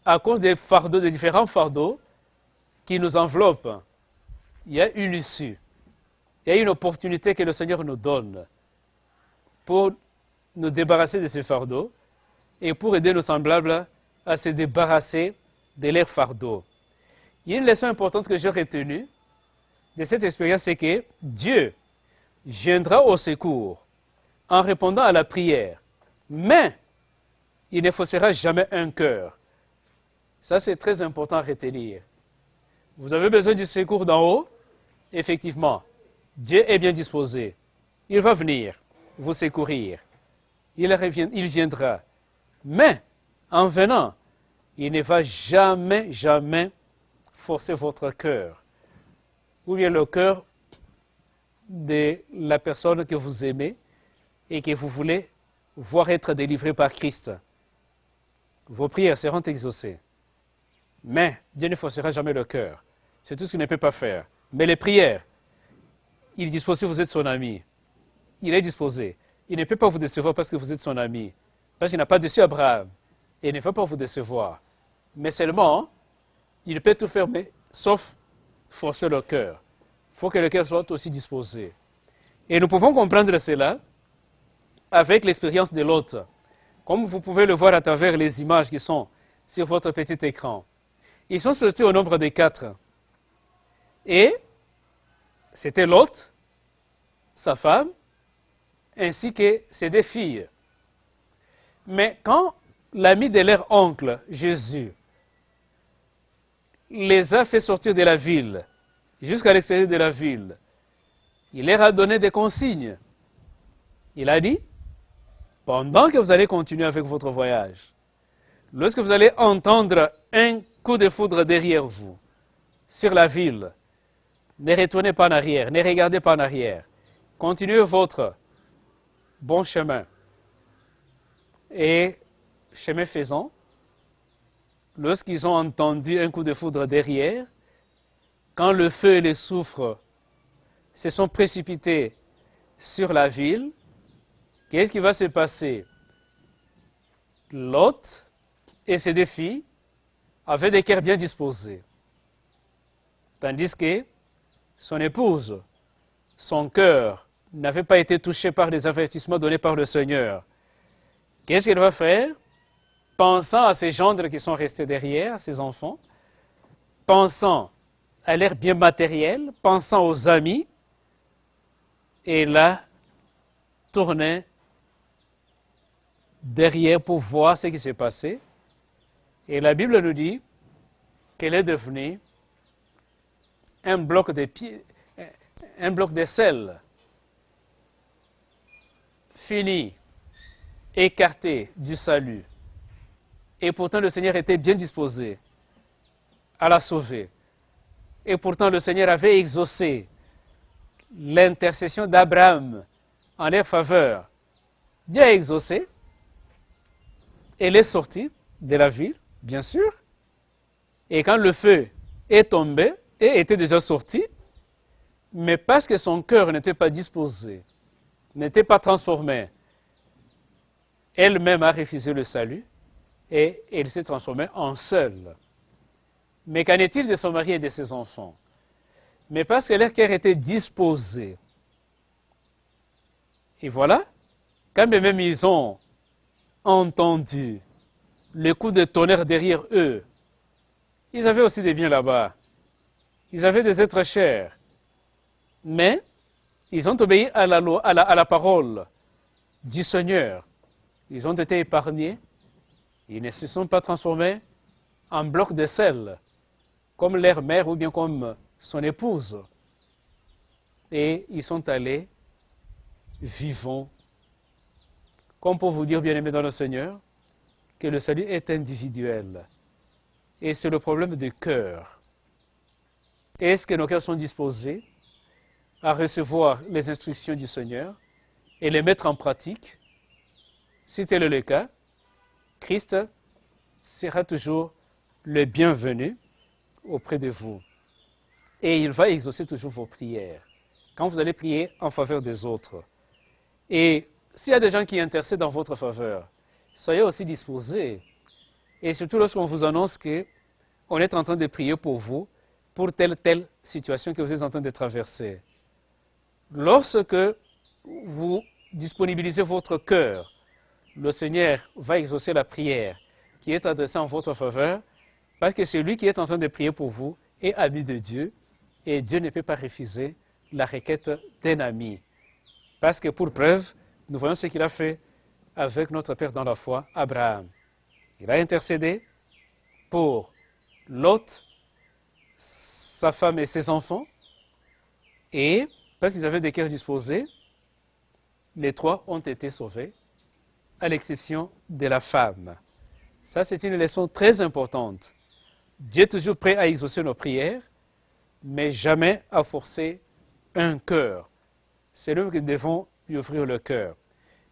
à cause des fardeaux, des différents fardeaux qui nous enveloppent. Il y a une issue, il y a une opportunité que le Seigneur nous donne pour nous débarrasser de ces fardeaux et pour aider nos semblables à se débarrasser de leurs fardeaux. Il y a une leçon importante que j'ai retenue de cette expérience, c'est que Dieu viendra au secours en répondant à la prière, mais il ne faussera jamais un cœur. Ça, c'est très important à retenir. Vous avez besoin du secours d'en haut? Effectivement, Dieu est bien disposé. Il va venir vous secourir. Il viendra. Mais, en venant, il ne va jamais, jamais forcer votre cœur. Ou bien le cœur de la personne que vous aimez et que vous voulez voir être délivré par Christ. Vos prières seront exaucées. Mais Dieu ne forcera jamais le cœur. C'est tout ce qu'il ne peut pas faire. Mais les prières, il est disposé, vous êtes son ami. Il est disposé. Il ne peut pas vous décevoir parce que vous êtes son ami. Parce qu'il n'a pas déçu Abraham. Et il ne veut pas vous décevoir. Mais seulement, il peut tout faire, mais sauf forcer le cœur. Il faut que le cœur soit aussi disposé. Et nous pouvons comprendre cela avec l'expérience de Lot. Comme vous pouvez le voir à travers les images qui sont sur votre petit écran. Ils sont sortis au nombre de 4. Et c'était Lot, sa femme, ainsi que ses 2 filles. Mais quand l'ami de leur oncle, Jésus, les a fait sortir de la ville, jusqu'à l'extérieur de la ville, il leur a donné des consignes. Il a dit, pendant que vous allez continuer avec votre voyage, lorsque vous allez entendre un coup de foudre derrière vous, sur la ville, ne retournez pas en arrière, ne regardez pas en arrière. Continuez votre bon chemin. Et, chemin faisant, lorsqu'ils ont entendu un coup de foudre derrière, quand le feu et les soufres se sont précipités sur la ville, qu'est-ce qui va se passer? Lot et ses 2 filles avaient des cœurs bien disposés. Tandis que son épouse, son cœur n'avait pas été touché par les avertissements donnés par le Seigneur. Qu'est-ce qu'elle va faire? Pensant à ses gendres qui sont restés derrière, ses enfants, pensant à l'air bien matériel, pensant aux amis, et là, tournait derrière pour voir ce qui s'est passé. Et la Bible nous dit qu'elle est devenue un bloc de sel, fini, écarté du salut. Et pourtant le Seigneur était bien disposé à la sauver. Et pourtant le Seigneur avait exaucé l'intercession d'Abraham en leur faveur. Dieu a exaucé. Elle est sortie de la ville, bien sûr. Et quand le feu est tombé, et était déjà sorti, mais parce que son cœur n'était pas disposé, n'était pas transformé, elle-même a refusé le salut et elle s'est transformée en seule. Mais qu'en est-il de son mari et de ses enfants? Mais parce que leur cœur était disposé. Et voilà, quand même ils ont entendu le coup de tonnerre derrière eux, ils avaient aussi des biens là-bas. Ils avaient des êtres chers. Mais ils ont obéi à la loi, à la parole du Seigneur. Ils ont été épargnés. Ils ne se sont pas transformés en bloc de sel, comme leur mère ou bien comme son épouse. Et ils sont allés vivants. Comme pour vous dire, bien-aimés dans le Seigneur, que le salut est individuel. Et c'est le problème du cœur. Est-ce que nos cœurs sont disposés à recevoir les instructions du Seigneur et les mettre en pratique? Si tel est le cas, Christ sera toujours le bienvenu auprès de vous. Et il va exaucer toujours vos prières quand vous allez prier en faveur des autres. Et s'il y a des gens qui intercèdent en votre faveur, soyez aussi disposés. Et surtout lorsqu'on vous annonce qu'on est en train de prier pour vous, pour telle situation que vous êtes en train de traverser. Lorsque vous disponibilisez votre cœur, le Seigneur va exaucer la prière qui est adressée en votre faveur, parce que c'est lui qui est en train de prier pour vous est ami de Dieu, et Dieu ne peut pas refuser la requête d'un ami. Parce que pour preuve, nous voyons ce qu'il a fait avec notre Père dans la foi, Abraham. Il a intercédé pour Lot, sa femme et ses enfants, et parce qu'ils avaient des cœurs disposés, les trois ont été sauvés, à l'exception de la femme. Ça, c'est une leçon très importante. Dieu est toujours prêt à exaucer nos prières, mais jamais à forcer un cœur. C'est nous qui devons lui ouvrir le cœur.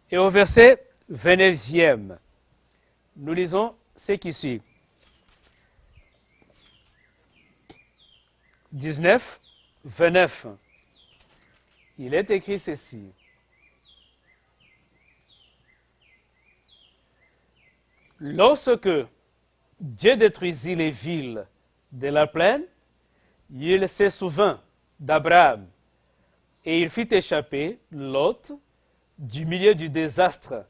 Et au verset 29e, nous lisons ce qui suit. 19, 29. Il est écrit ceci. Lorsque Dieu détruisit les villes de la plaine, il se souvint d'Abraham et il fit échapper Lot du milieu du désastre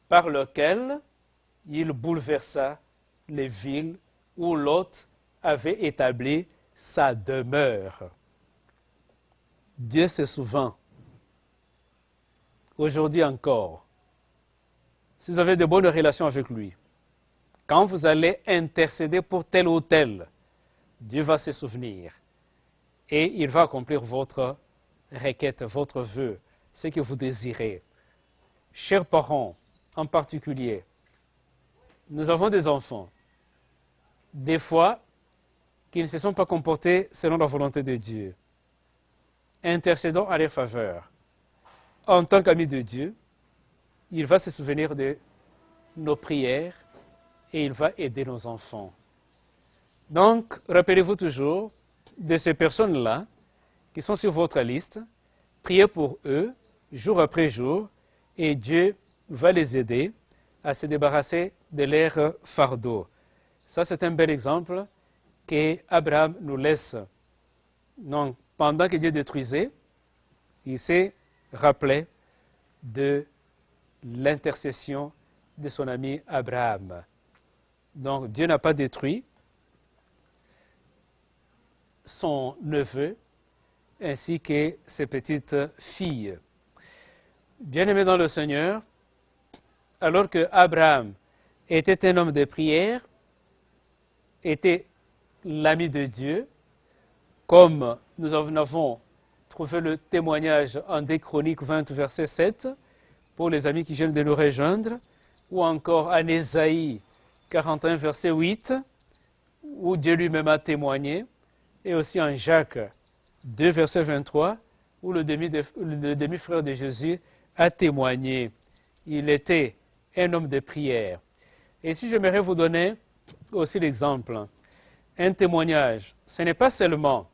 par lequel il bouleversa les villes où Lot avait établi sa demeure. Dieu se souvint. Aujourd'hui encore, si vous avez de bonnes relations avec lui, quand vous allez intercéder pour tel ou tel, Dieu va se souvenir et il va accomplir votre requête, votre vœu, ce que vous désirez. Chers parents, en particulier, nous avons des enfants, des fois, qui ne se sont pas comportés selon la volonté de Dieu. Intercédons à leur faveur. En tant qu'amis de Dieu, il va se souvenir de nos prières et il va aider nos enfants. Donc, rappelez-vous toujours de ces personnes-là qui sont sur votre liste. Priez pour eux, jour après jour, et Dieu va les aider à se débarrasser de leur fardeau. Ça, c'est un bel exemple qu'Abraham nous laisse. Donc, pendant que Dieu détruisait, il s'est rappelé de l'intercession de son ami Abraham. Donc, Dieu n'a pas détruit son neveu ainsi que ses petites filles. Bien-aimés dans le Seigneur, alors que Abraham était un homme de prière, était l'ami de Dieu, comme nous en avons trouvé le témoignage en 2 Chroniques 20, verset 7, pour les amis qui viennent de nous rejoindre, ou encore en Ésaïe 41, verset 8, où Dieu lui-même a témoigné, et aussi en Jacques 2, verset 23, où le demi-frère de Jésus a témoigné. Il était un homme de prière. Et si j'aimerais vous donner aussi l'exemple, un témoignage, ce n'est pas seulement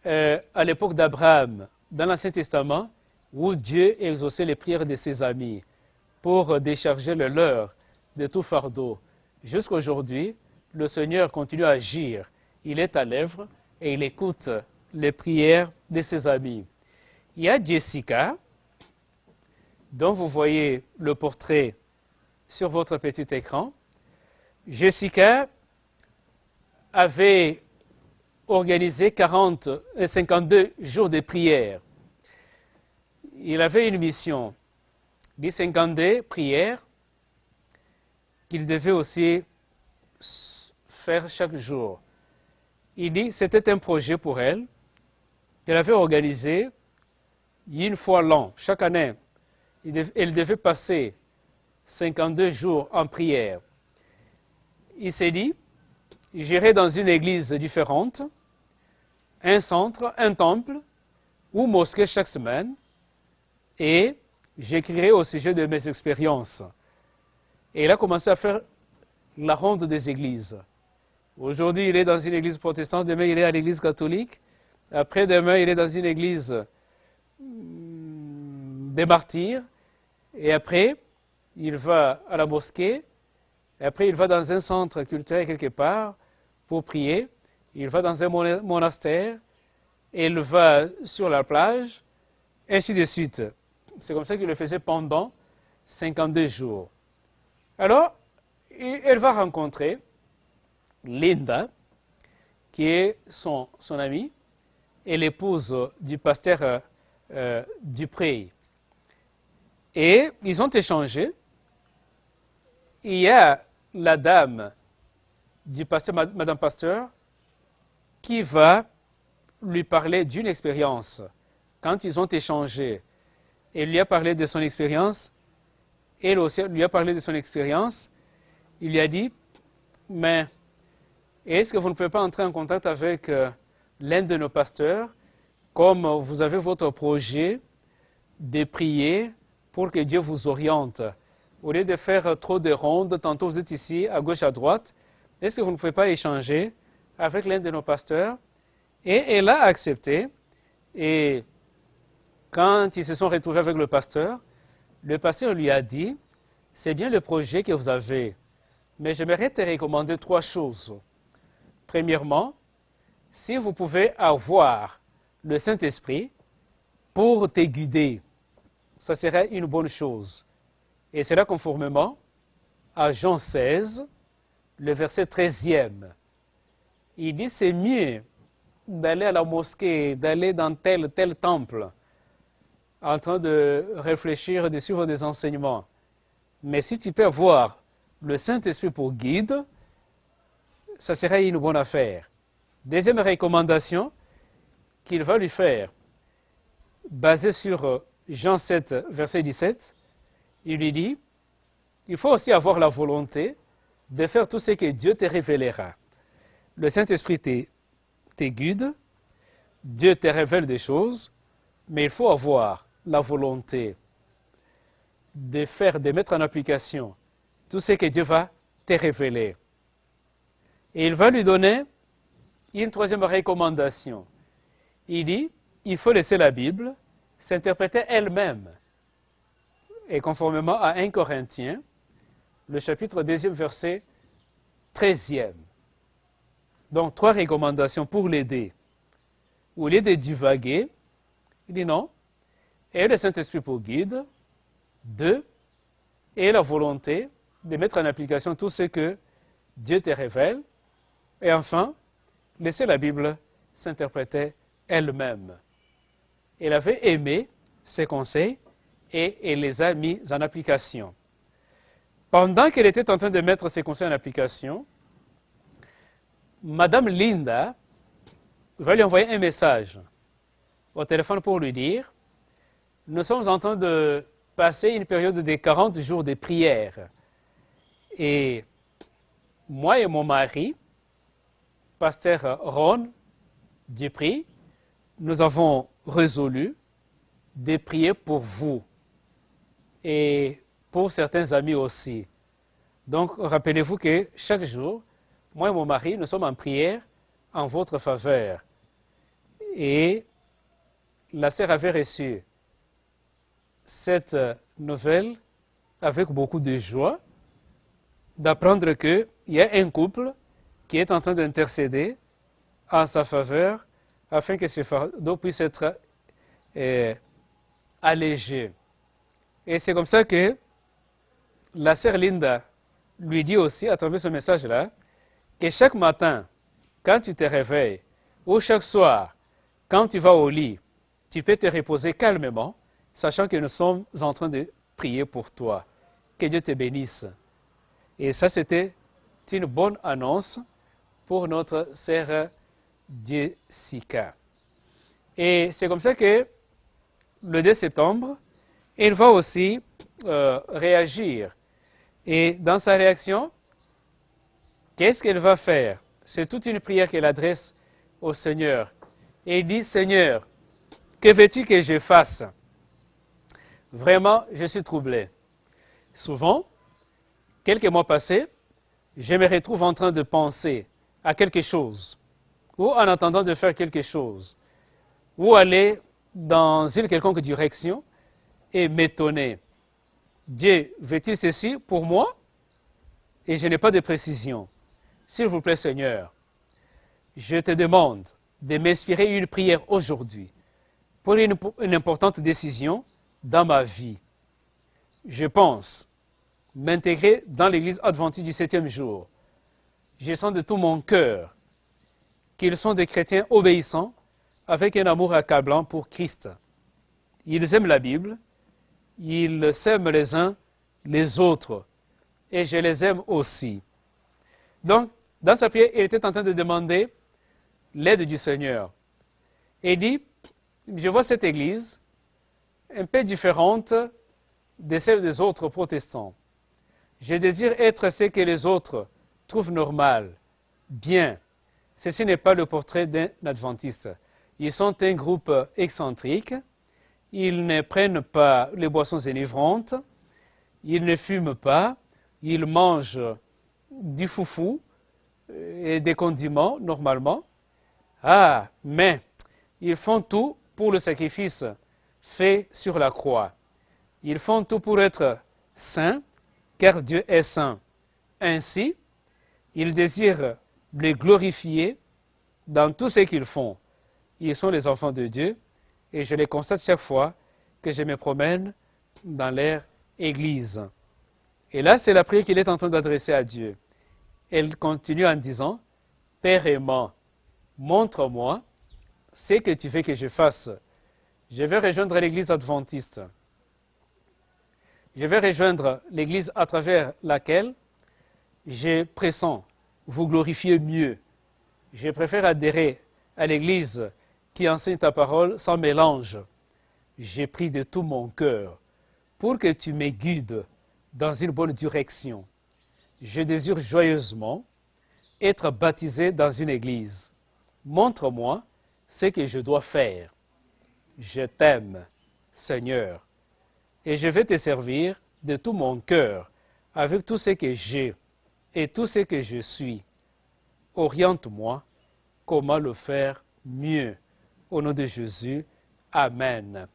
à l'époque d'Abraham, dans l'Ancien Testament, où Dieu exauçait les prières de ses amis. pour décharger le leur de tout fardeau. Jusqu'à aujourd'hui, le Seigneur continue à agir. Il est à l'œuvre et il écoute les prières de ses amis. Il y a Jessica, dont vous voyez le portrait sur votre petit écran. Jessica avait organisé 52 jours de prière. Il avait une mission, les 52 prières qu'il devait aussi faire chaque jour. Il dit que c'était un projet pour elle qu'elle avait organisé une fois l'an, chaque année. Elle devait passer 52 jours en prière. Il s'est dit, j'irai dans une église différente, un centre, un temple ou mosquée chaque semaine et j'écrirai au sujet de mes expériences. Et il a commencé à faire la ronde des églises. Aujourd'hui, il est dans une église protestante, demain, il est à l'église catholique, après-demain, il est dans une église des martyrs, et après, il va à la mosquée, et après, il va dans un centre culturel quelque part pour prier, il va dans un monastère, et il va sur la plage, ainsi de suite. C'est comme ça qu'il le faisait pendant 52 jours. Alors, elle va rencontrer Linda, qui est son amie, et l'épouse du pasteur Dupré. Et ils ont échangé. Il y a la dame du pasteur, Madame Pasteur, qui va lui parler d'une expérience. Quand ils ont échangé, elle lui a parlé de son expérience, elle aussi lui a parlé de son expérience, il lui a dit, mais est-ce que vous ne pouvez pas entrer en contact avec l'un de nos pasteurs, comme vous avez votre projet de prier pour que Dieu vous oriente? Au lieu de faire trop de rondes, tantôt vous êtes ici, à gauche, à droite, est-ce que vous ne pouvez pas échanger avec l'un de nos pasteurs? Et elle a accepté. Et quand ils se sont retrouvés avec le pasteur lui a dit, c'est bien le projet que vous avez, mais j'aimerais te recommander 3 choses. Premièrement, si vous pouvez avoir le Saint-Esprit pour te guider, ça serait une bonne chose. Et c'est là conformément à Jean 16, le verset 13e. Il dit, c'est mieux d'aller à la mosquée, d'aller dans tel temple, en train de réfléchir, de suivre des enseignements. Mais si tu peux avoir le Saint-Esprit pour guide, ça serait une bonne affaire. Deuxième recommandation qu'il va lui faire, basée sur Jean 7, verset 17, il lui dit, il faut aussi avoir la volonté de faire tout ce que Dieu te révélera. Le Saint-Esprit te guide, Dieu te révèle des choses, mais il faut avoir la volonté de mettre en application tout ce que Dieu va te révéler. Et il va lui donner une troisième recommandation. Il dit, il faut laisser la Bible s'interpréter elle-même. Et conformément à 1 Corinthiens, le chapitre 2, verset 13e. Donc, 3 recommandations pour l'aider. Au lieu de divaguer, il dit non. Et le Saint-Esprit pour guide. 2. Et la volonté de mettre en application tout ce que Dieu te révèle. Et enfin, laisser la Bible s'interpréter elle-même. Elle avait aimé ces conseils et elle les a mis en application. Pendant qu'elle était en train de mettre ces conseils en application, Madame Linda va lui envoyer un message au téléphone pour lui dire « Nous sommes en train de passer une période de 40 jours de prière. Et moi et mon mari, pasteur Ron Dupré, nous avons résolu de prier pour vous et pour certains amis aussi. Donc, rappelez-vous que chaque jour, moi et mon mari, nous sommes en prière en votre faveur. Et la sœur avait reçu cette nouvelle avec beaucoup de joie d'apprendre qu'il y a un couple qui est en train d'intercéder en sa faveur afin que ce fardeau puisse être allégé. Et c'est comme ça que la sœur Linda lui dit aussi, à travers ce message-là, que chaque matin, quand tu te réveilles, ou chaque soir, quand tu vas au lit, tu peux te reposer calmement, sachant que nous sommes en train de prier pour toi. Que Dieu te bénisse. Et ça, c'était une bonne annonce pour notre sœur Jessica. Et c'est comme ça que le 2 septembre, il va aussi réagir. Et dans sa réaction, qu'est-ce qu'elle va faire? C'est toute une prière qu'elle adresse au Seigneur. Et il dit, Seigneur, que veux-tu que je fasse? Vraiment, je suis troublé. Souvent, quelques mois passés, je me retrouve en train de penser à quelque chose, ou en attendant de faire quelque chose, ou aller dans une quelconque direction et m'étonner. Dieu, veut-il ceci pour moi? Et je n'ai pas de précision. S'il vous plaît, Seigneur, je te demande de m'inspirer une prière aujourd'hui pour une importante décision dans ma vie. Je pense m'intégrer dans l'Église adventiste du 7e jour. Je sens de tout mon cœur qu'ils sont des chrétiens obéissants avec un amour accablant pour Christ. Ils aiment la Bible, ils s'aiment les uns les autres et je les aime aussi. Donc, dans sa prière, il était en train de demander l'aide du Seigneur. Et il dit, je vois cette Église un peu différente de celle des autres protestants. Je désire être ce que les autres trouvent normal, bien. Ceci n'est pas le portrait d'un adventiste. Ils sont un groupe excentrique. Ils ne prennent pas les boissons enivrantes. Ils ne fument pas. Ils mangent du foufou et des condiments normalement. Ah, mais ils font tout pour le sacrifice fait sur la croix. Ils font tout pour être saints, car Dieu est saint. Ainsi, ils désirent les glorifier dans tout ce qu'ils font. Ils sont les enfants de Dieu et je les constate chaque fois que je me promène dans leur église. Et là, c'est la prière qu'il est en train d'adresser à Dieu. Elle continue en disant, Père aimant, montre-moi ce que tu veux que je fasse. Je vais rejoindre l'église adventiste. Je vais rejoindre l'église à travers laquelle je pressens vous glorifier mieux. Je préfère adhérer à l'église qui enseigne ta parole sans mélange. J'ai pris de tout mon cœur pour que tu me guides dans une bonne direction. Je désire joyeusement être baptisé dans une église. Montre-moi ce que je dois faire. Je t'aime, Seigneur, et je vais te servir de tout mon cœur, avec tout ce que j'ai et tout ce que je suis. Oriente-moi comment le faire mieux. Au nom de Jésus, Amen.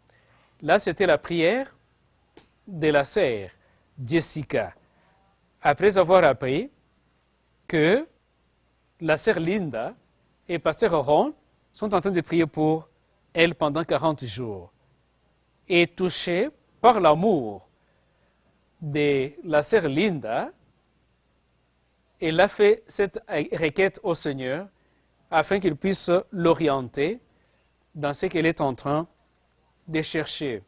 Là, c'était la prière de la sœur Jessica. Après avoir appris que la sœur Linda et pasteur Ron sont en train de prier pour elle pendant 40 jours. Et touchée par l'amour de la sœur Linda, elle a fait cette requête au Seigneur afin qu'il puisse l'orienter dans ce qu'elle est en train de chercher.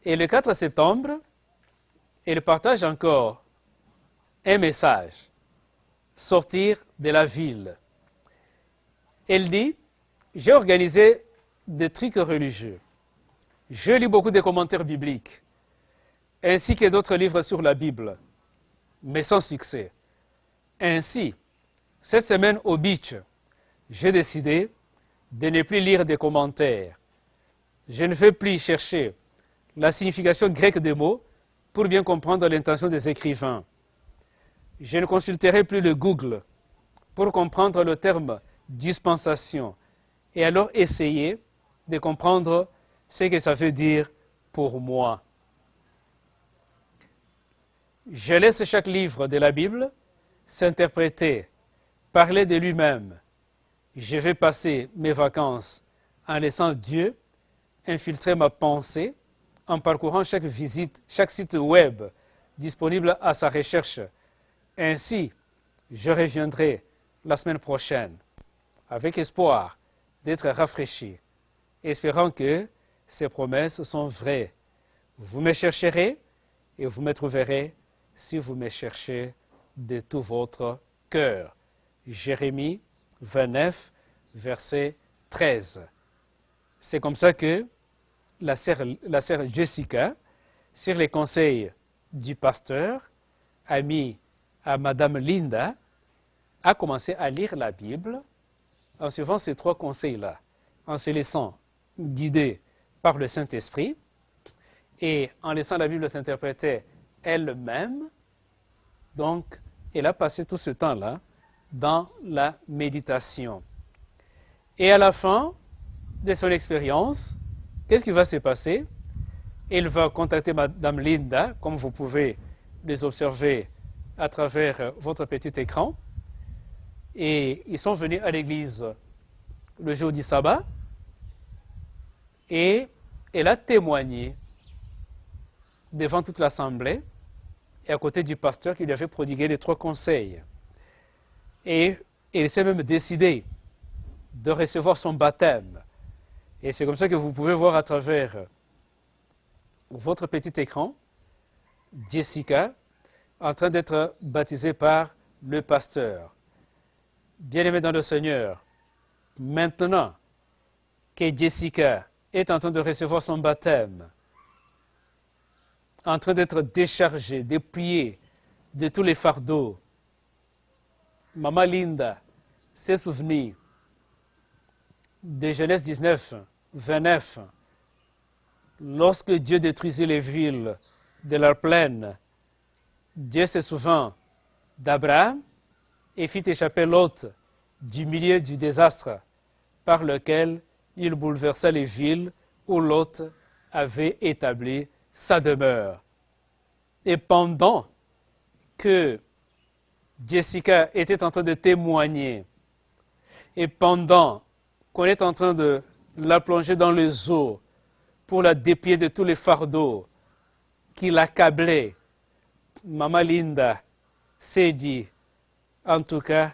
Et le 4 septembre, elle partage encore un message, sortir de la ville. Elle dit, j'ai organisé des trucs religieux. Je lis beaucoup de commentaires bibliques, ainsi que d'autres livres sur la Bible, mais sans succès. Ainsi, cette semaine au beach, j'ai décidé de ne plus lire des commentaires. Je ne vais plus chercher la signification grecque des mots pour bien comprendre l'intention des écrivains. Je ne consulterai plus le Google pour comprendre le terme dispensation et alors essayer de comprendre ce que ça veut dire pour moi. Je laisse chaque livre de la Bible s'interpréter, parler de lui-même. Je vais passer mes vacances en laissant Dieu infiltrer ma pensée, en parcourant chaque visite, chaque site web disponible à sa recherche. Ainsi, je reviendrai la semaine prochaine avec espoir d'être rafraîchi, espérant que ces promesses sont vraies. Vous me chercherez et vous me trouverez si vous me cherchez de tout votre cœur. Jérémie 29, verset 13. C'est comme ça que la sœur Jessica, sur les conseils du pasteur, ami à Madame Linda, a commencé à lire la Bible en suivant ces 3 conseils-là, en se laissant guider par le Saint-Esprit et en laissant la Bible s'interpréter elle-même. Donc, elle a passé tout ce temps-là dans la méditation. Et à la fin de son expérience, qu'est-ce qui va se passer? Elle va contacter Madame Linda, comme vous pouvez les observer à travers votre petit écran. Et ils sont venus à l'église le jour du sabbat et elle a témoigné devant toute l'assemblée et à côté du pasteur qui lui avait prodigué les 3 conseils. Et elle s'est même décidée de recevoir son baptême. Et c'est comme ça que vous pouvez voir à travers votre petit écran Jessica en train d'être baptisée par le pasteur. Bien-aimés dans le Seigneur, maintenant que Jessica est en train de recevoir son baptême, en train d'être déchargée, dépouillée de tous les fardeaux, Maman Linda s'est souvenue de Genèse 19, 29, lorsque Dieu détruisit les villes de leur plaine, Dieu se souvint d'Abraham et fit échapper Lot du milieu du désastre par lequel il bouleversa les villes où Lot avait établi sa demeure. Et pendant que Jessica était en train de témoigner, et pendant qu'on est en train de la plonger dans les eaux pour la dépouiller de tous les fardeaux qui l'accablaient, Maman Linda s'est dit, en tout cas,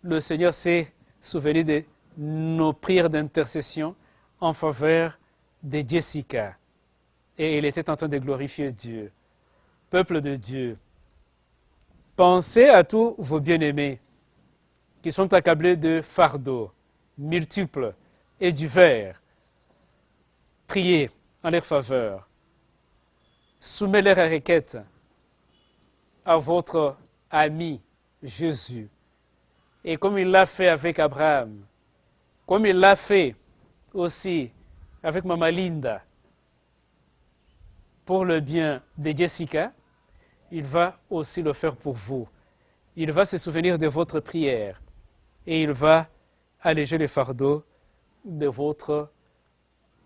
le Seigneur s'est souvenu de nos prières d'intercession en faveur de Jessica. Et il était en train de glorifier Dieu. Peuple de Dieu, pensez à tous vos bien-aimés qui sont accablés de fardeaux multiples et divers. Priez en leur faveur. Soumettez leurs requêtes à votre ami Jésus. Et comme il l'a fait avec Abraham, comme il l'a fait aussi avec Maman Linda, pour le bien de Jessica, il va aussi le faire pour vous. Il va se souvenir de votre prière et il va alléger les fardeaux de votre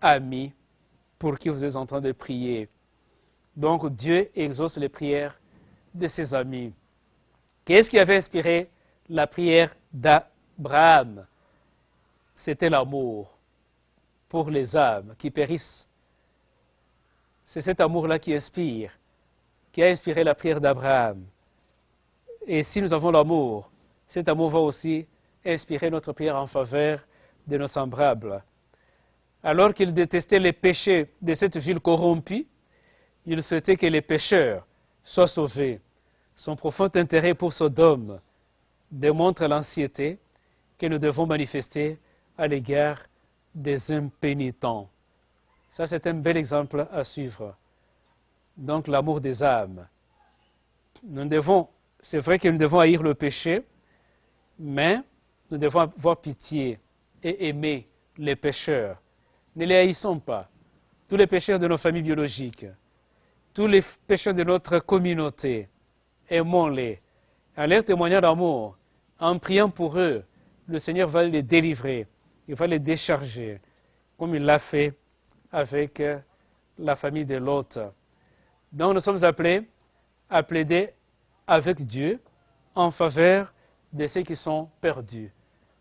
ami pour qui vous êtes en train de prier. Donc Dieu exauce les prières de ses amis. Qu'est-ce qui avait inspiré la prière d'Abraham? C'était l'amour pour les âmes qui périssent. C'est cet amour-là qui a inspiré la prière d'Abraham. Et si nous avons l'amour, cet amour va aussi inspirer notre prière en faveur de nos semblables. Alors qu'il détestait les péchés de cette ville corrompue, il souhaitait que les pécheurs soient sauvés. Son profond intérêt pour Sodome démontre l'anxiété que nous devons manifester à l'égard des impénitents. Ça, c'est un bel exemple à suivre. Donc, l'amour des âmes. C'est vrai que nous devons haïr le péché, mais nous devons avoir pitié et aimer les pécheurs. Ne les haïssons pas. Tous les pécheurs de nos familles biologiques, tous les pécheurs de notre communauté, aimons-les. En leur témoignant d'amour, en priant pour eux, le Seigneur va les délivrer, il va les décharger, comme il l'a fait avec la famille de Lot. Donc nous sommes appelés à plaider avec Dieu en faveur de ceux qui sont perdus.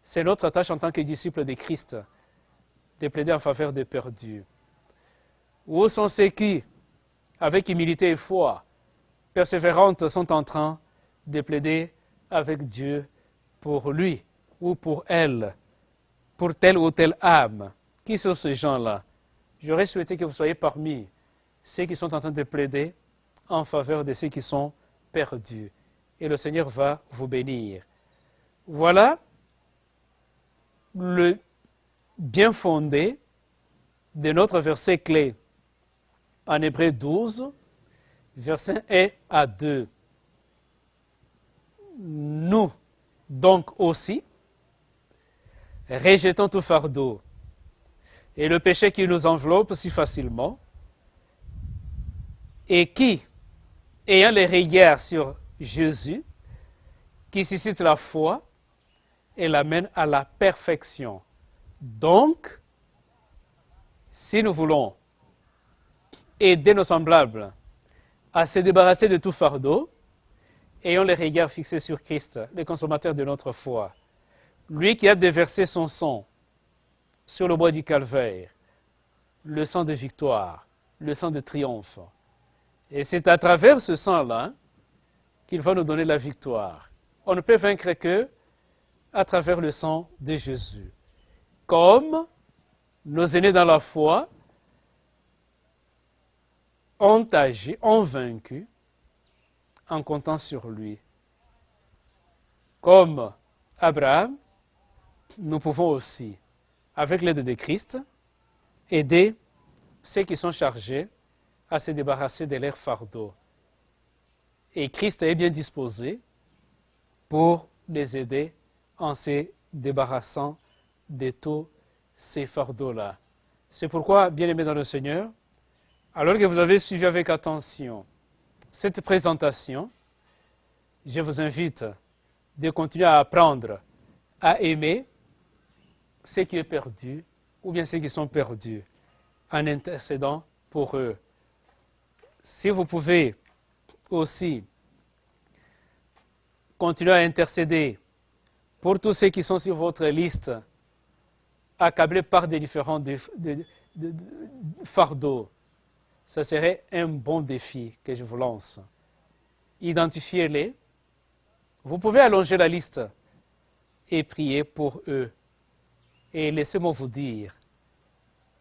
C'est notre tâche en tant que disciples de Christ, de plaider en faveur des perdus. Où sont ceux qui, avec humilité et foi, persévérantes, sont en train de plaider avec Dieu pour lui ou pour elle, pour telle ou telle âme? Qui sont ces gens-là? J'aurais souhaité que vous soyez parmi ceux qui sont en train de plaider en faveur de ceux qui sont perdus. Et le Seigneur va vous bénir. Voilà le bien fondé de notre verset clé en Hébreux 12, versets 1 à 2. Nous, donc aussi, rejetons tout fardeau et le péché qui nous enveloppe si facilement, et qui, ayant les regards sur Jésus, qui suscite la foi et l'amène à la perfection. Donc, si nous voulons aider nos semblables à se débarrasser de tout fardeau, ayons les regards fixés sur Christ, le consommateur de notre foi, lui qui a déversé son sang sur le bois du calvaire, le sang de victoire, le sang de triomphe. Et c'est à travers ce sang-là qu'il va nous donner la victoire. On ne peut vaincre que à travers le sang de Jésus. Comme nos aînés dans la foi ont agi, ont vaincu en comptant sur lui. Comme Abraham, nous pouvons aussi, avec l'aide de Christ, aider ceux qui sont chargés à se débarrasser de leurs fardeaux. Et Christ est bien disposé pour les aider en se débarrassant de tous ces fardeaux-là. C'est pourquoi, bien-aimés dans le Seigneur, alors que vous avez suivi avec attention cette présentation, je vous invite de continuer à apprendre à aimer ceux qui sont perdus ou bien ceux qui sont perdus en intercédant pour eux. Si vous pouvez aussi continuer à intercéder pour tous ceux qui sont sur votre liste, accablés par des différents fardeaux, ce serait un bon défi que je vous lance. Identifiez-les. Vous pouvez allonger la liste et prier pour eux. Et laissez-moi vous dire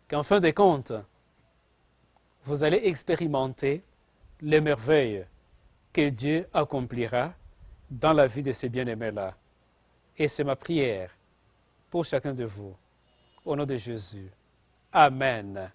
qu'en fin de compte, vous allez expérimenter les merveilles que Dieu accomplira dans la vie de ces bien-aimés-là. Et c'est ma prière pour chacun de vous. Au nom de Jésus. Amen.